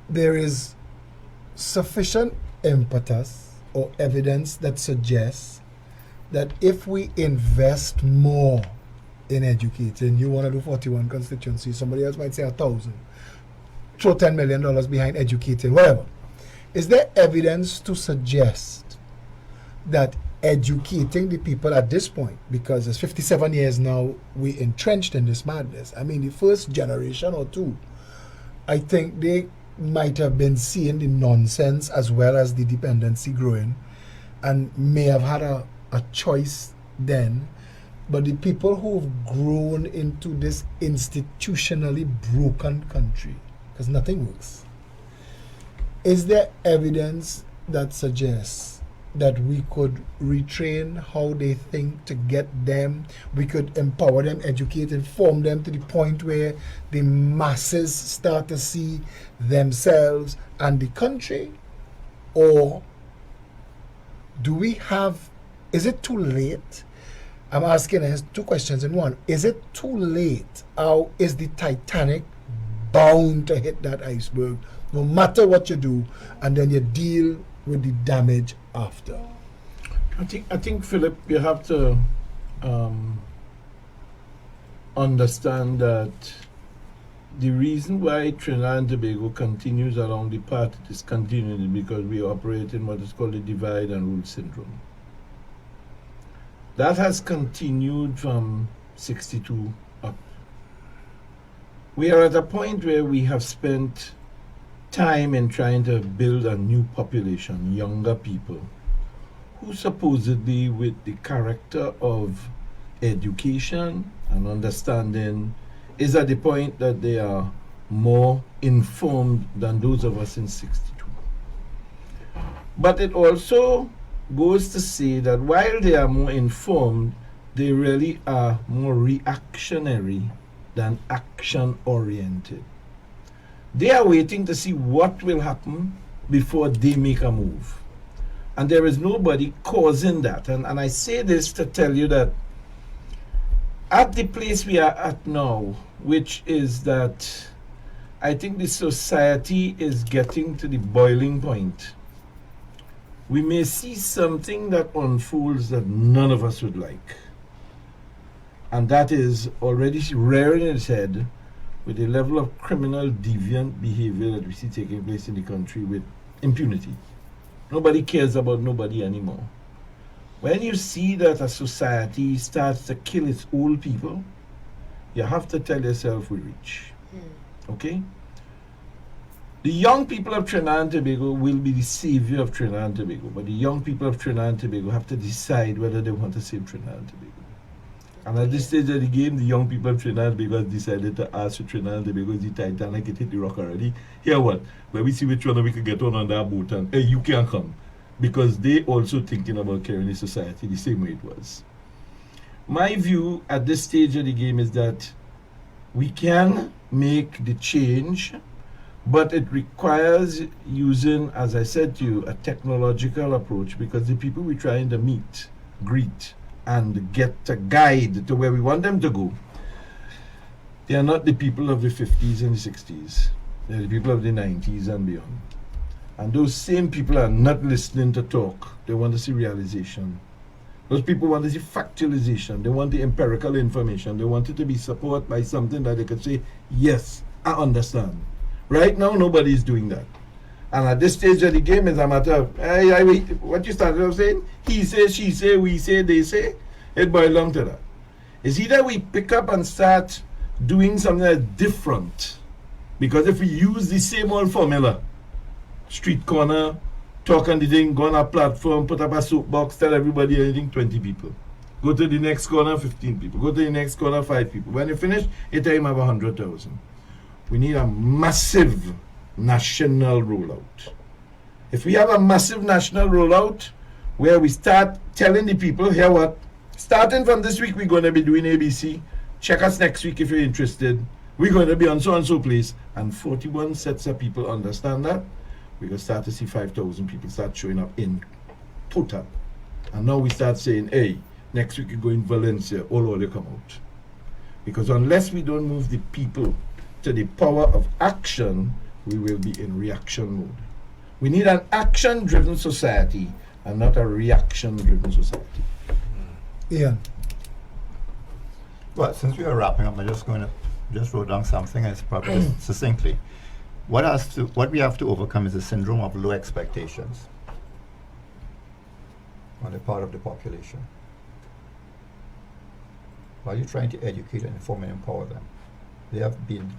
there is sufficient impetus or evidence that suggests that if we invest more in educating, you want to do 41 constituencies, somebody else might say 1,000, throw $10 million behind educating, whatever. Is there evidence to suggest that educating the people at this point, because it's 57 years now we entrenched in this madness. I mean, the first generation or two, I think they might have been seeing the nonsense as well as the dependency growing and may have had a choice then. But the people who've grown into this institutionally broken country, because nothing works, is there evidence that suggests that we could retrain how they think to get them, we could empower them, educate, inform them to the point where the masses start to see themselves and the country? Or do we have, is it too late? I'm asking us two questions in one. Is it too late? Or is the Titanic bound to hit that iceberg, no matter what you do, and then you deal with the damage after? I think, Philip, you have to understand that the reason why Trinidad and Tobago continues along the path it is continuing is because we operate in what is called the divide and rule syndrome. That has continued from 62 up. We are at a point where we have spent time in trying to build a new population, younger people, who supposedly with the character of education and understanding is at the point that they are more informed than those of us in 62. But it also goes to say that while they are more informed, they really are more reactionary than action-oriented. They are waiting to see what will happen before they make a move. And there is nobody causing that. And I say this to tell you that at the place we are at now, which is that I think the society is getting to the boiling point, we may see something that unfolds that none of us would like. And that is already rearing its head with the level of criminal deviant behavior that we see taking place in the country with impunity. Nobody cares about nobody anymore. When you see that a society starts to kill its old people, you have to tell yourself we reach. Okay? The young people of Trinidad and Tobago will be the savior of Trinidad and Tobago, but the young people of Trinidad and Tobago have to decide whether they want to save Trinidad and Tobago. And at this stage of the game, the young people of Trinidad and Tobago have decided to ask for Trinidad and Tobago, is the Titanic, it hit the rock already. Here what? Let me see which one we can get on that boat and, hey, you can come. Because they also thinking about carrying the society the same way it was. My view at this stage of the game is that we can make the change, but it requires using, as I said to you, a technological approach, because the people we're trying to meet, greet, and get a guide to where we want them to go, they are not the people of the 50s and the 60s. They're the people of the 90s and beyond. And those same people are not listening to talk. They want to see realization. Those people want to see factualization. They want the empirical information. They want it to be supported by something that they could say, yes, I understand. Right now, nobody is doing that. And at this stage of the game, it's a matter of, what you started off saying, he say, she say, we say, they say, it boils down to that. It's either we pick up and start doing something that's different, because if we use the same old formula, street corner, talk on the thing, go on a platform, put up a soapbox, tell everybody anything, 20 people. Go to the next corner, 15 people. Go to the next corner, 5 people. When you finish, you tell him have 100,000. We need a massive national rollout. If we have a massive national rollout where we start telling the people, here what, starting from this week, we're going to be doing ABC. Check us next week if you're interested. We're going to be on so and so place. And 41 sets of people understand that. We're going to start to see 5,000 people start showing up in total. And now we start saying, hey, next week you go in Valencia, all you come out. Because unless we don't move the people to the power of action, we will be in reaction mode. We need an action-driven society and not a reaction-driven society. Ian. Well, since we are wrapping up, I'm just going to just wrote down something and it's probably just succinctly. What we have to overcome is the syndrome of low expectations on the part of the population. While you're trying to educate and inform and empower them, they have been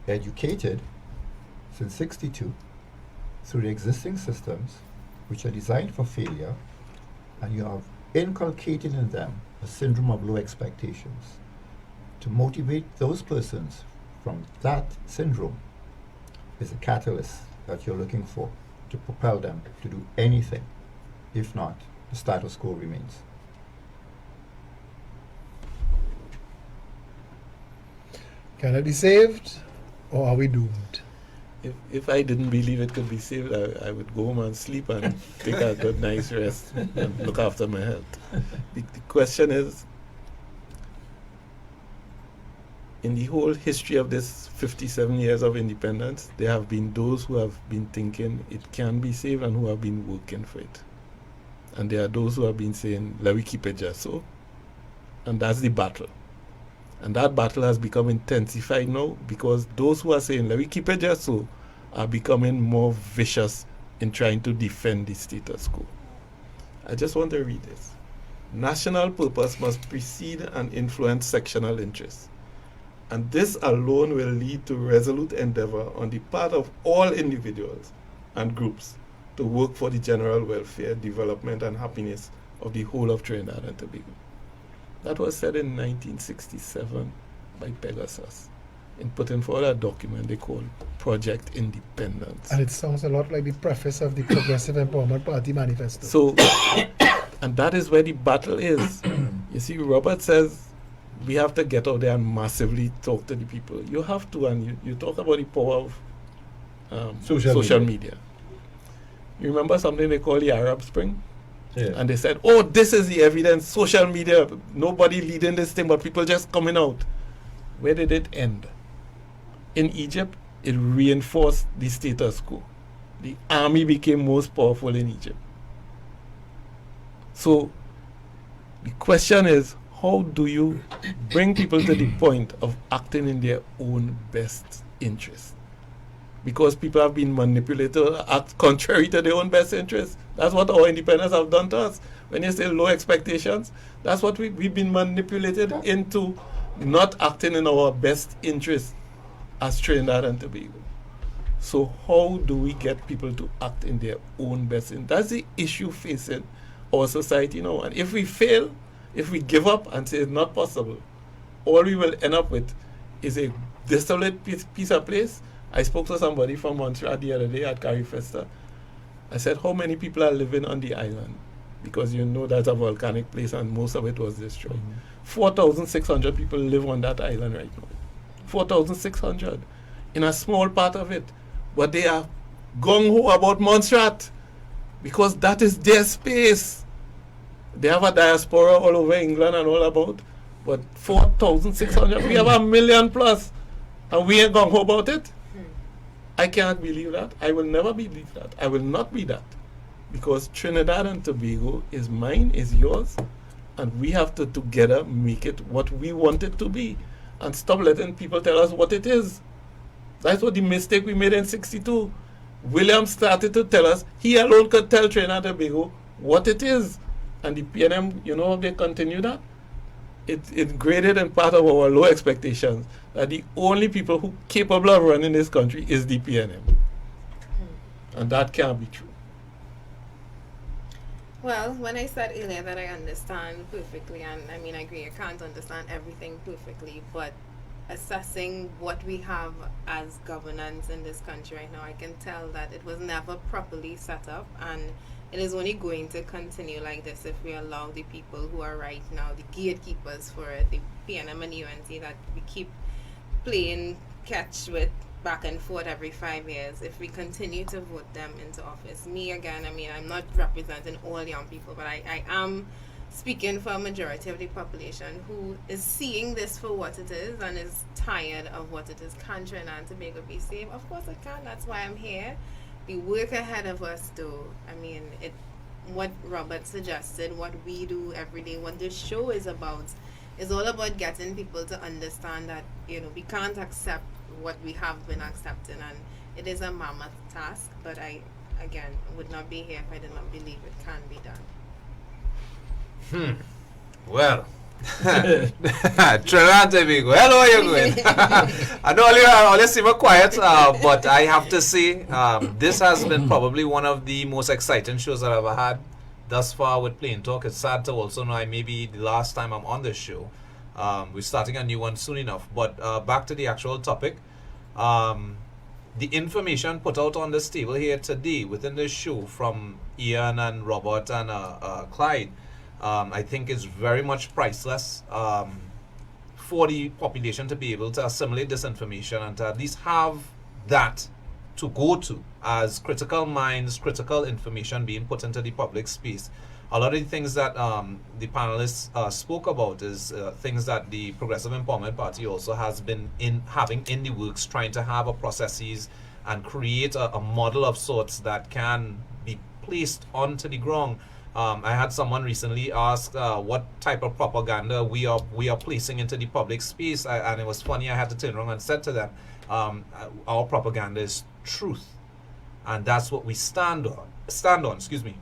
educated since '62 through the existing systems which are designed for failure, and you have inculcated in them a syndrome of low expectations to motivate those persons from that syndrome is a catalyst that you're looking for to propel them to do anything. If not, the status quo remains. Can it be saved, or are we doomed? If I didn't believe it could be saved, I would go home and sleep and take a good night's rest and look after my health. The question is, in the whole history of this 57 years of independence, there have been those who have been thinking it can be saved and who have been working for it. And there are those who have been saying, let we keep it just so. And that's the battle. And that battle has become intensified now because those who are saying, let me keep it just so, are becoming more vicious in trying to defend the status quo. I just want to read this. National purpose must precede and influence sectional interests. And this alone will lead to resolute endeavor on the part of all individuals and groups to work for the general welfare, development, and happiness of the whole of Trinidad and Tobago. That was said in 1967 by Pegasus in putting forward a document they call Project Independence. And it sounds a lot like the preface of the Progressive Empowerment Party manifesto. So, and that is where the battle is. You see, Robert says we have to get out there and massively talk to the people. You have to, and you talk about the power of social media. You remember something they call the Arab Spring? Yeah. And they said, oh, this is the evidence, social media, nobody leading this thing, but people just coming out. Where did it end? In Egypt, it reinforced the status quo. The army became most powerful in Egypt. So the question is, how do you bring people to the point of acting in their own best interest? Because people have been manipulated to act contrary to their own best interest. That's what our independents have done to us. When you say low expectations, that's what we've been manipulated into not acting in our best interest as Trinidad and Tobago. So how do we get people to act in their own best interest? That's the issue facing our society now. And if we fail, if we give up and say it's not possible, all we will end up with is a desolate piece of place. I spoke to somebody from Montreal the other day at Carifesta. I said, how many people are living on the island? Because you know that's a volcanic place and most of it was destroyed. 4,600 people live on that island right now. 4,600 in a small part of it. But they are gung-ho about Montserrat because that is their space. They have a diaspora all over England and all about. But 4,600, we have 1 million plus. And we ain't gung-ho about it. I can't believe that. I will never believe that. I will not be that. Because Trinidad and Tobago is mine, is yours, and we have to together make it what we want it to be and stop letting people tell us what it is. That's what the mistake we made in 62. William started to tell us, he alone could tell Trinidad and Tobago what it is. And the PNM, you know how they continue that? It graded in part of our low expectations that the only people who capable of running this country is the PNM. And that can't be true. Well, when I said earlier that I understand perfectly, and I mean, I agree, I can't understand everything perfectly, but assessing what we have as governance in this country right now, I can tell that it was never properly set up, and it is only going to continue like this if we allow the people who are right now, the gatekeepers for the PNM and UNT, that we keep playing catch with back and forth every 5 years, if we continue to vote them into office. Me again, I mean, I'm not representing all young people, but I am speaking for a majority of the population who is seeing this for what it is and is tired of what it is. Can Trinidad and Tobago be safe? Of course it can. That's why I'm here. The work ahead of us, though, I mean, what Robert suggested, what we do every day, what this show is about, is all about getting people to understand that, you know, we can't accept what we have been accepting, and it is a mammoth task, but I, again, would not be here if I did not believe it can be done. Well, Trinidad and Tobago, hello, how you going? I know all you seem quiet, but I have to say, this has been probably one of the most exciting shows that I've ever had thus far with Plain Talk. It's sad to also know I may be the last time I'm on this show. We're starting a new one soon enough. But back to the actual topic. The information put out on this table here today within this show from Ian and Robert and Clyde, I think is very much priceless for the population to be able to assimilate this information and to at least have that to go to as critical minds, critical information being put into the public space. A lot of the things that the panelists spoke about is things that the Progressive Empowerment Party also has been having in the works, trying to have a processes and create a model of sorts that can be placed onto the ground. I had someone recently ask what type of propaganda we are placing into the public space, and it was funny. I had to turn around and said to them, our propaganda is truth, and that's what we stand on. Excuse me.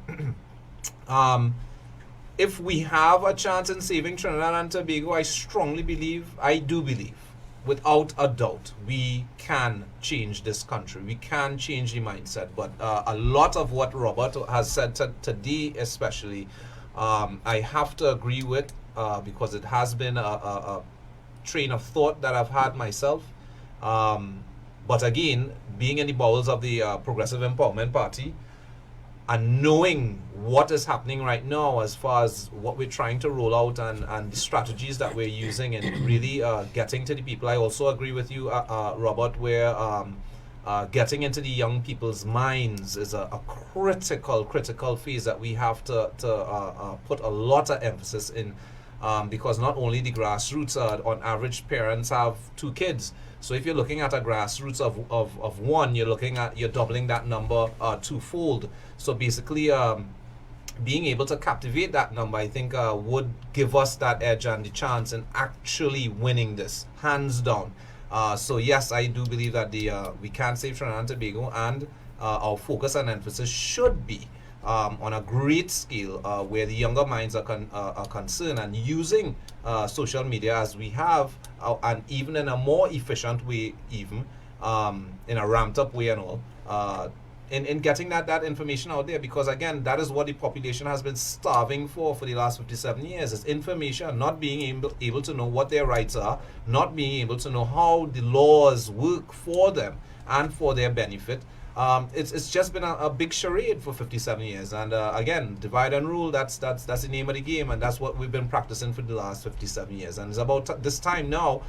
If we have a chance in saving Trinidad and Tobago, I do believe, without a doubt, we can change this country. We can change the mindset. But a lot of what Robert has said today, especially, I have to agree with because it has been a train of thought that I've had myself. But again, being in the bowels of the Progressive Empowerment Party, and knowing what is happening right now as far as what we're trying to roll out and the strategies that we're using and really getting to the people. I also agree with you, Robert, where getting into the young people's minds is a critical phase that we have to put a lot of emphasis in, because not only the grassroots, on average parents have 2 kids. So if you're looking at a grassroots of 1, you're doubling that number twofold. So basically, being able to captivate that number, I think, would give us that edge and the chance in actually winning this, hands down. So yes, I do believe that we can save Trinidad and Tobago, and our focus and emphasis should be on a great scale where the younger minds are concerned, and using social media as we have, and even in a more efficient way, even in a ramped up way and all, in getting that information out there, because again, that is what the population has been starving for the last 57 years, is information, not being able to know what their rights are, not being able to know how the laws work for them and for their benefit. It's just been a big charade for 57 years, and again, divide and rule, that's the name of the game, and that's what we've been practicing for the last 57 years, and it's about this time now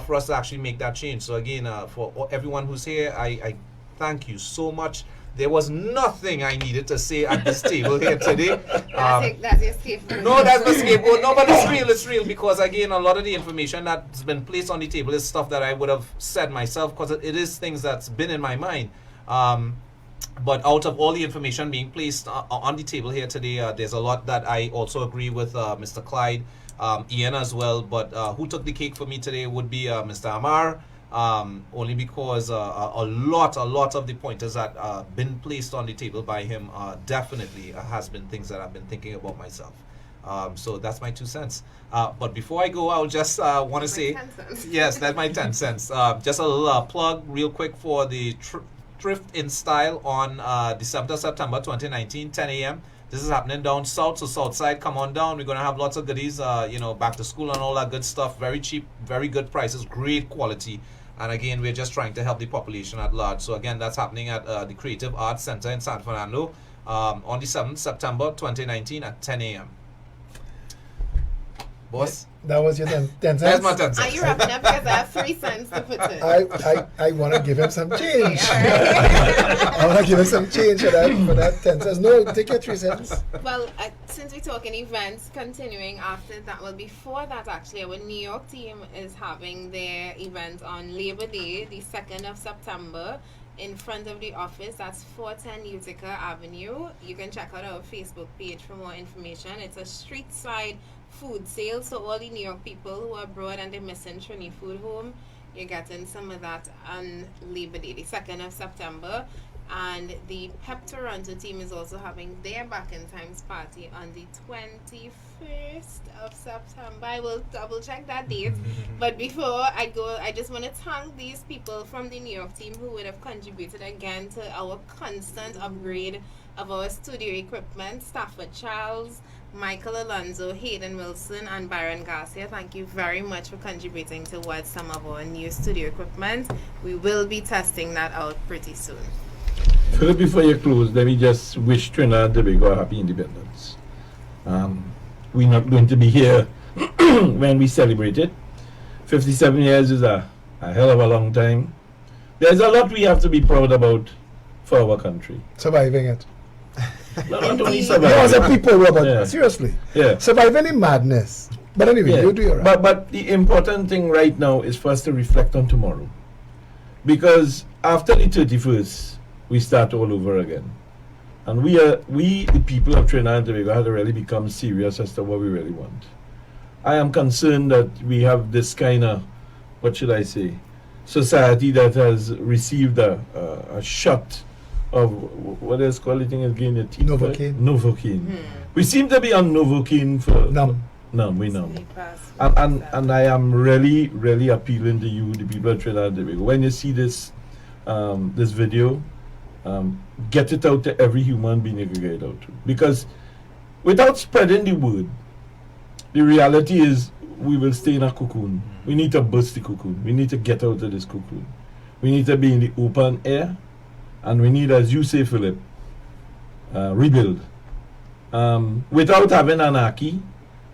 for us to actually make that change. So again, for everyone who's here, I thank you so much. There was nothing I needed to say at this table here today. That's your scapegoat. No, that's my scapegoat. No, but it's real, because again, a lot of the information that's been placed on the table is stuff that I would have said myself, because it is things that's been in my mind. But out of all the information being placed on the table here today, there's a lot that I also agree with Mr. Clyde, Ian as well. But who took the cake for me today would be Mr. Amar. Only because a lot of the pointers that been placed on the table by him definitely has been things that I've been thinking about myself. So that's my 2 cents. But before I go, I'll just want to say, yes, that's my 10 cents. Just a little plug real quick for the Thrift in Style on December, September 2019, 10 a.m. This is happening down south, so south side, come on down. We're going to have lots of goodies, back to school and all that good stuff. Very cheap, very good prices, great quality. And again, we're just trying to help the population at large. So again, that's happening at the Creative Arts Center in San Fernando on the 7th September 2019 at 10 a.m. Boss? That was your 10 cents? That's my 10 Are cents. you wrapping up? Because I have 3 cents to put in. I want to give him some change. Okay, I want to give him some change for that 10 cents. No, take your 3 cents. Well, since we're talking events, continuing after that, well, before that actually, our New York team is having their event on Labor Day, the 2nd of September, in front of the office. That's 410 Utica Avenue. You can check out our Facebook page for more information. It's a street side food sale, so all the New York people who are abroad and they're missing Trini Food Home, you're getting some of that on Labor Day, the 2nd of September. And the Pep Toronto team is also having their Back in Times party on the 21st of September. I will double check that date. But before I go, I just want to thank these people from the New York team who would have contributed again to our constant upgrade of our studio equipment. Stafford Charles, Michael Alonso, Hayden Wilson, and Byron Garcia, thank you very much for contributing towards some of our new studio equipment. We will be testing that out pretty soon. Philip, before you close, let me just wish Trinidad and Tobago a happy independence. We're not going to be here when we celebrate it. 57 years is a hell of a long time. There's a lot we have to be proud about for our country. Surviving it. Not only No, surviving. as a people, Robert, Yeah. seriously. Yeah. Surviving in madness. But anyway, Yeah. you do your right. But the important thing right now is for us to reflect on tomorrow. Because after the 31st, we start all over again. And we, the people of Trinidad and Tobago, have to really become serious as to what we really want. I am concerned that we have this kind of, what should I say, society that has received a shot of, what is called it again? Novocaine. Novocaine. We seem to be on Novocaine for... Numb. Numb, we numb. And I am really, really appealing to you, the people of Trinidad and Tobago. When you see this this video, get it out to every human being you can get it out to. Because without spreading the word, the reality is we will stay in a cocoon. We need to burst the cocoon. We need to get out of this cocoon. We need to be in the open air. And we need, as you say, Philip, rebuild. Without having anarchy,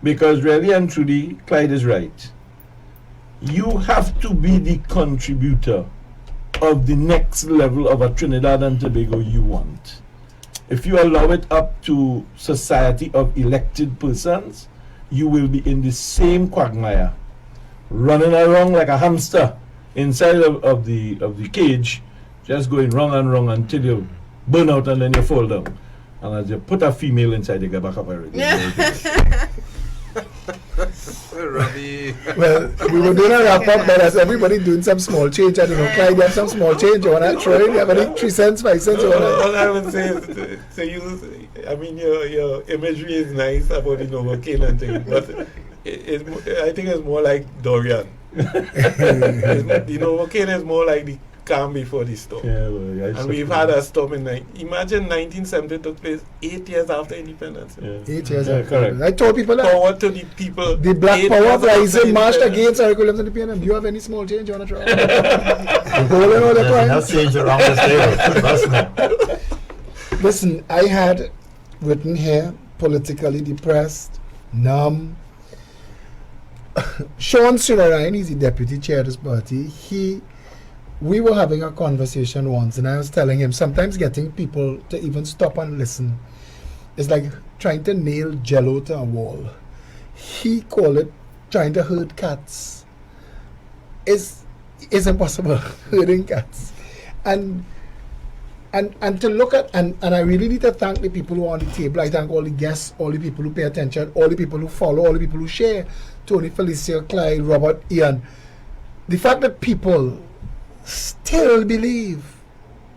because really and truly, Clyde is right. You have to be the contributor of the next level of a Trinidad and Tobago you want. If you allow it up to society of elected persons, you will be in the same quagmire, running around like a hamster inside of the cage, just going wrong and wrong until you burn out and then you fall down. And as you put a female inside, you get back up everything. Ravi. Well, we were doing a wrap up, but as everybody doing some small change, I don't know, Clyde, you have some small change, you want to try? You have any 3 cents, 5 cents, you want All I would say is to use, I mean, your imagery is nice about the Novocaine and things, but I think it's more like Dorian. The Novocaine is more like the calm before the storm. Yeah, well, And we've had a storm in imagine 1970 took place 8 years after independence. Yeah. 8 years Yeah, after. correct. I told people that. Forward to the people. The Black 8 Power years after Uprising marched independence. against Eric Williams and the PNM. You have any small change you want to try? Holding all the There's time. enough change around this table. Trust me. Listen, I had written here, politically depressed, numb. Sean Sirarine, he's the deputy chair of this party. We were having a conversation once, and I was telling him sometimes getting people to even stop and listen is like trying to nail jello to a wall. He called it trying to herd cats. It's impossible, herding cats. And to look at, and I really need to thank the people who are on the table. I thank all the guests, all the people who pay attention, all the people who follow, all the people who share. Tony, Felicia, Clyde, Robert, Ian. The fact that people still believe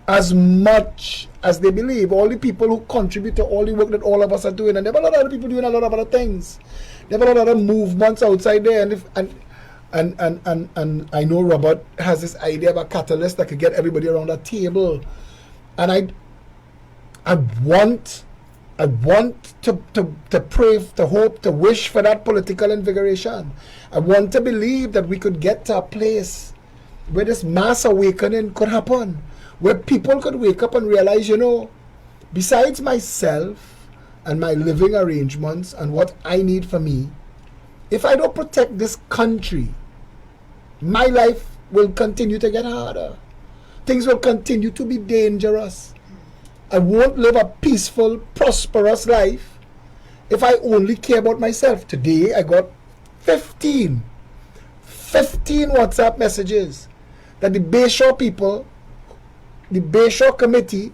as much as they believe, all the people who contribute to all the work that all of us are doing, and there are a lot of other people doing a lot of other things. There are a lot of other movements outside there, and I know Robert has this idea of a catalyst that could get everybody around a table, and I want to pray, to hope, to wish for that political invigoration. I want to believe that we could get to a place where this mass awakening could happen, where people could wake up and realize, besides myself and my living arrangements and what I need for me, if I don't protect this country, my life will continue to get harder. Things will continue to be dangerous. I won't live a peaceful, prosperous life if I only care about myself. Today, I got 15 WhatsApp messages that the Bayshore people, the Bayshore committee,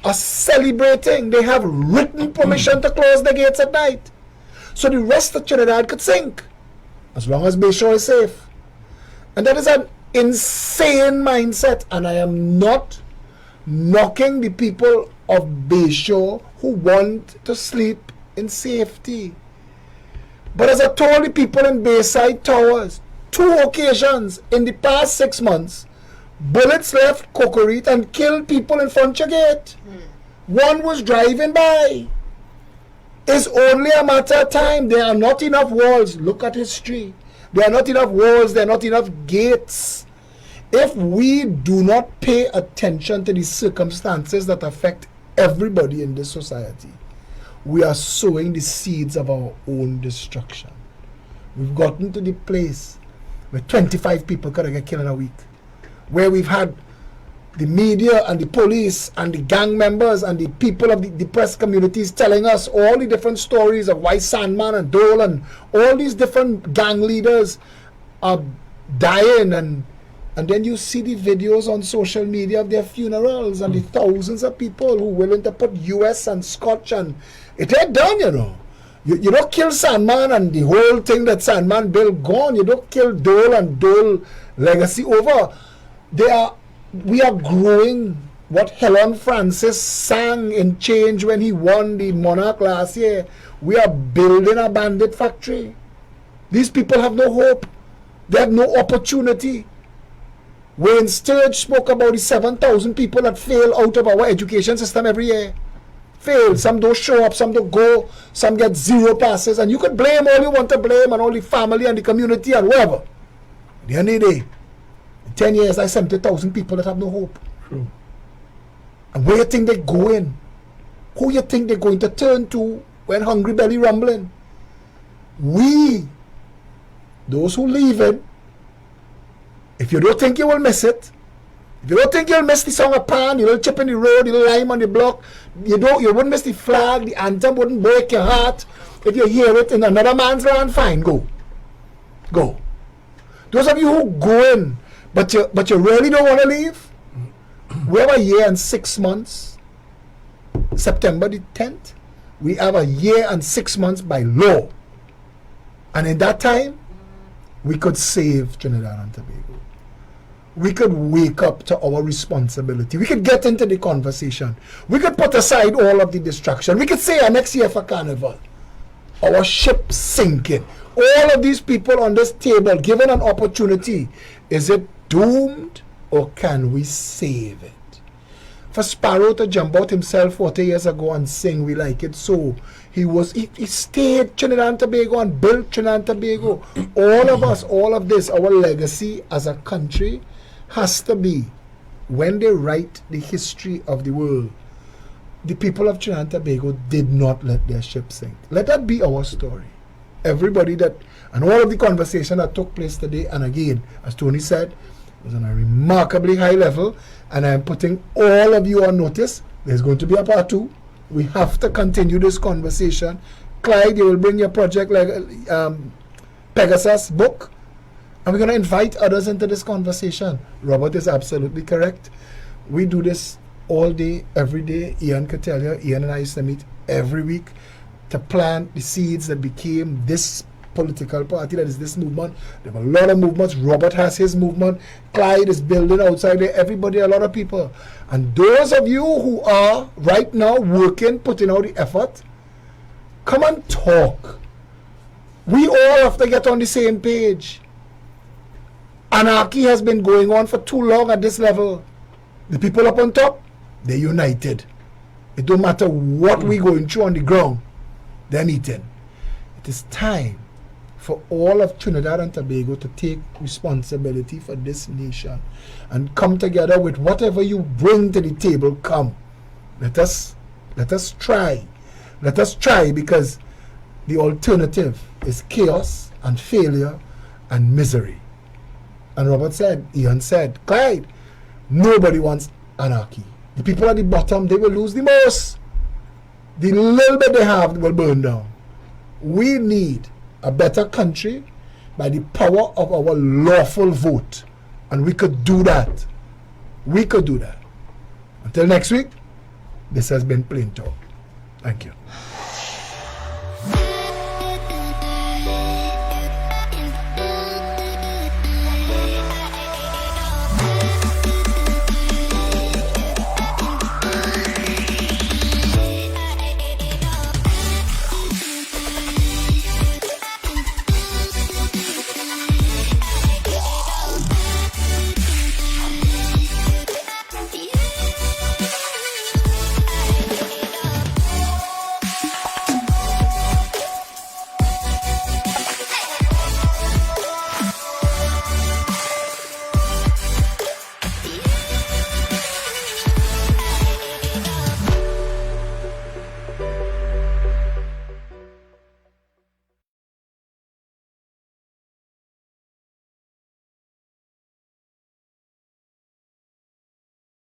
are celebrating. They have written permission to close the gates at night, so the rest of Trinidad could sink, as long as Bayshore is safe. And that is an insane mindset, and I am not knocking the people of Bayshore who want to sleep in safety. But as I told the people in Bayside Towers, 2 occasions in the past 6 months, bullets left Cocorite and killed people in front of your gate. One was driving by. It's only a matter of time. There are not enough walls. Look at history. There are not enough walls. There are not enough gates. If we do not pay attention to the circumstances that affect everybody in this society, we are sowing the seeds of our own destruction. We've gotten to the place where 25 people could get killed in a week, where we've had the media and the police and the gang members and the people of the depressed communities telling us all the different stories of why Sandman and Dole and all these different gang leaders are dying, and then you see the videos on social media of their funerals and the thousands of people who are willing to put US and Scotch, and it ain't done, You don't kill Sandman and the whole thing that Sandman built gone. You don't kill Dole and Dole legacy over. We are growing what Helen Francis sang in Change when he won the Monarch last year. We are building a bandit factory. These people have no hope. They have no opportunity. Wayne Sturge spoke about the 7,000 people that fail out of our education system every year. Fail. Some don't show up, some don't go, some get 0 passes, and you could blame all you want to blame and all the family and the community and whoever. At the end of the day, in 10 years, I 70,000 people that have no hope. True. And where you think they're going? Who you think they're going to turn to when hungry belly rumbling? We, those who leave it, if you don't think you will miss it, if you don't think you'll miss the song of Pan, you little chip in the road, the little lime on the block, you wouldn't miss the flag, the anthem wouldn't break your heart. If you hear it in another man's land, fine, go. Go. Those of you who go in, but you really don't want to leave, we have a year and 6 months September the 10th, we have a year and 6 months by law. And in that time, we could save Trinidad and Tobago. We could wake up to our responsibility. We could get into the conversation. We could put aside all of the distraction. We could say next year for Carnival, our ship sinking. All of these people on this table, given an opportunity, is it doomed or can we save it? For Sparrow to jump out himself 40 years ago and sing "We Like It So," he stayed Trinidad and Tobago and built Trinidad and Tobago. All of us, all of this, our legacy as a country has to be, when they write the history of the world, the people of Trinidad and Tobago did not let their ship sink. Let that be our story. Everybody that, and all of the conversation that took place today, and again, as Tony said, was on a remarkably high level, and I'm putting all of you on notice. There's going to be a part 2. We have to continue this conversation. Clyde, you will bring your project like Pegasus book, and we're going to invite others into this conversation. Robert is absolutely correct. We do this all day, every day. Ian could tell you, Ian and I used to meet every week to plant the seeds that became this political party, that is this movement. There are a lot of movements. Robert has his movement. Clyde is building outside there. Everybody, a lot of people. And those of you who are right now working, putting out the effort, come and talk. We all have to get on the same page. Anarchy has been going on for too long at this level. The people up on top, they're united. It don't matter what we're going through on the ground, they're meeting. It is time for all of Trinidad and Tobago to take responsibility for this nation and come together with whatever you bring to the table. Come. Let us try. Let us try, because the alternative is chaos and failure and misery. And Robert said, Ian said, Clyde, nobody wants anarchy. The people at the bottom, they will lose the most. The little bit they have will burn down. We need a better country by the power of our lawful vote. And we could do that. We could do that. Until next week, this has been Plain Talk. Thank you.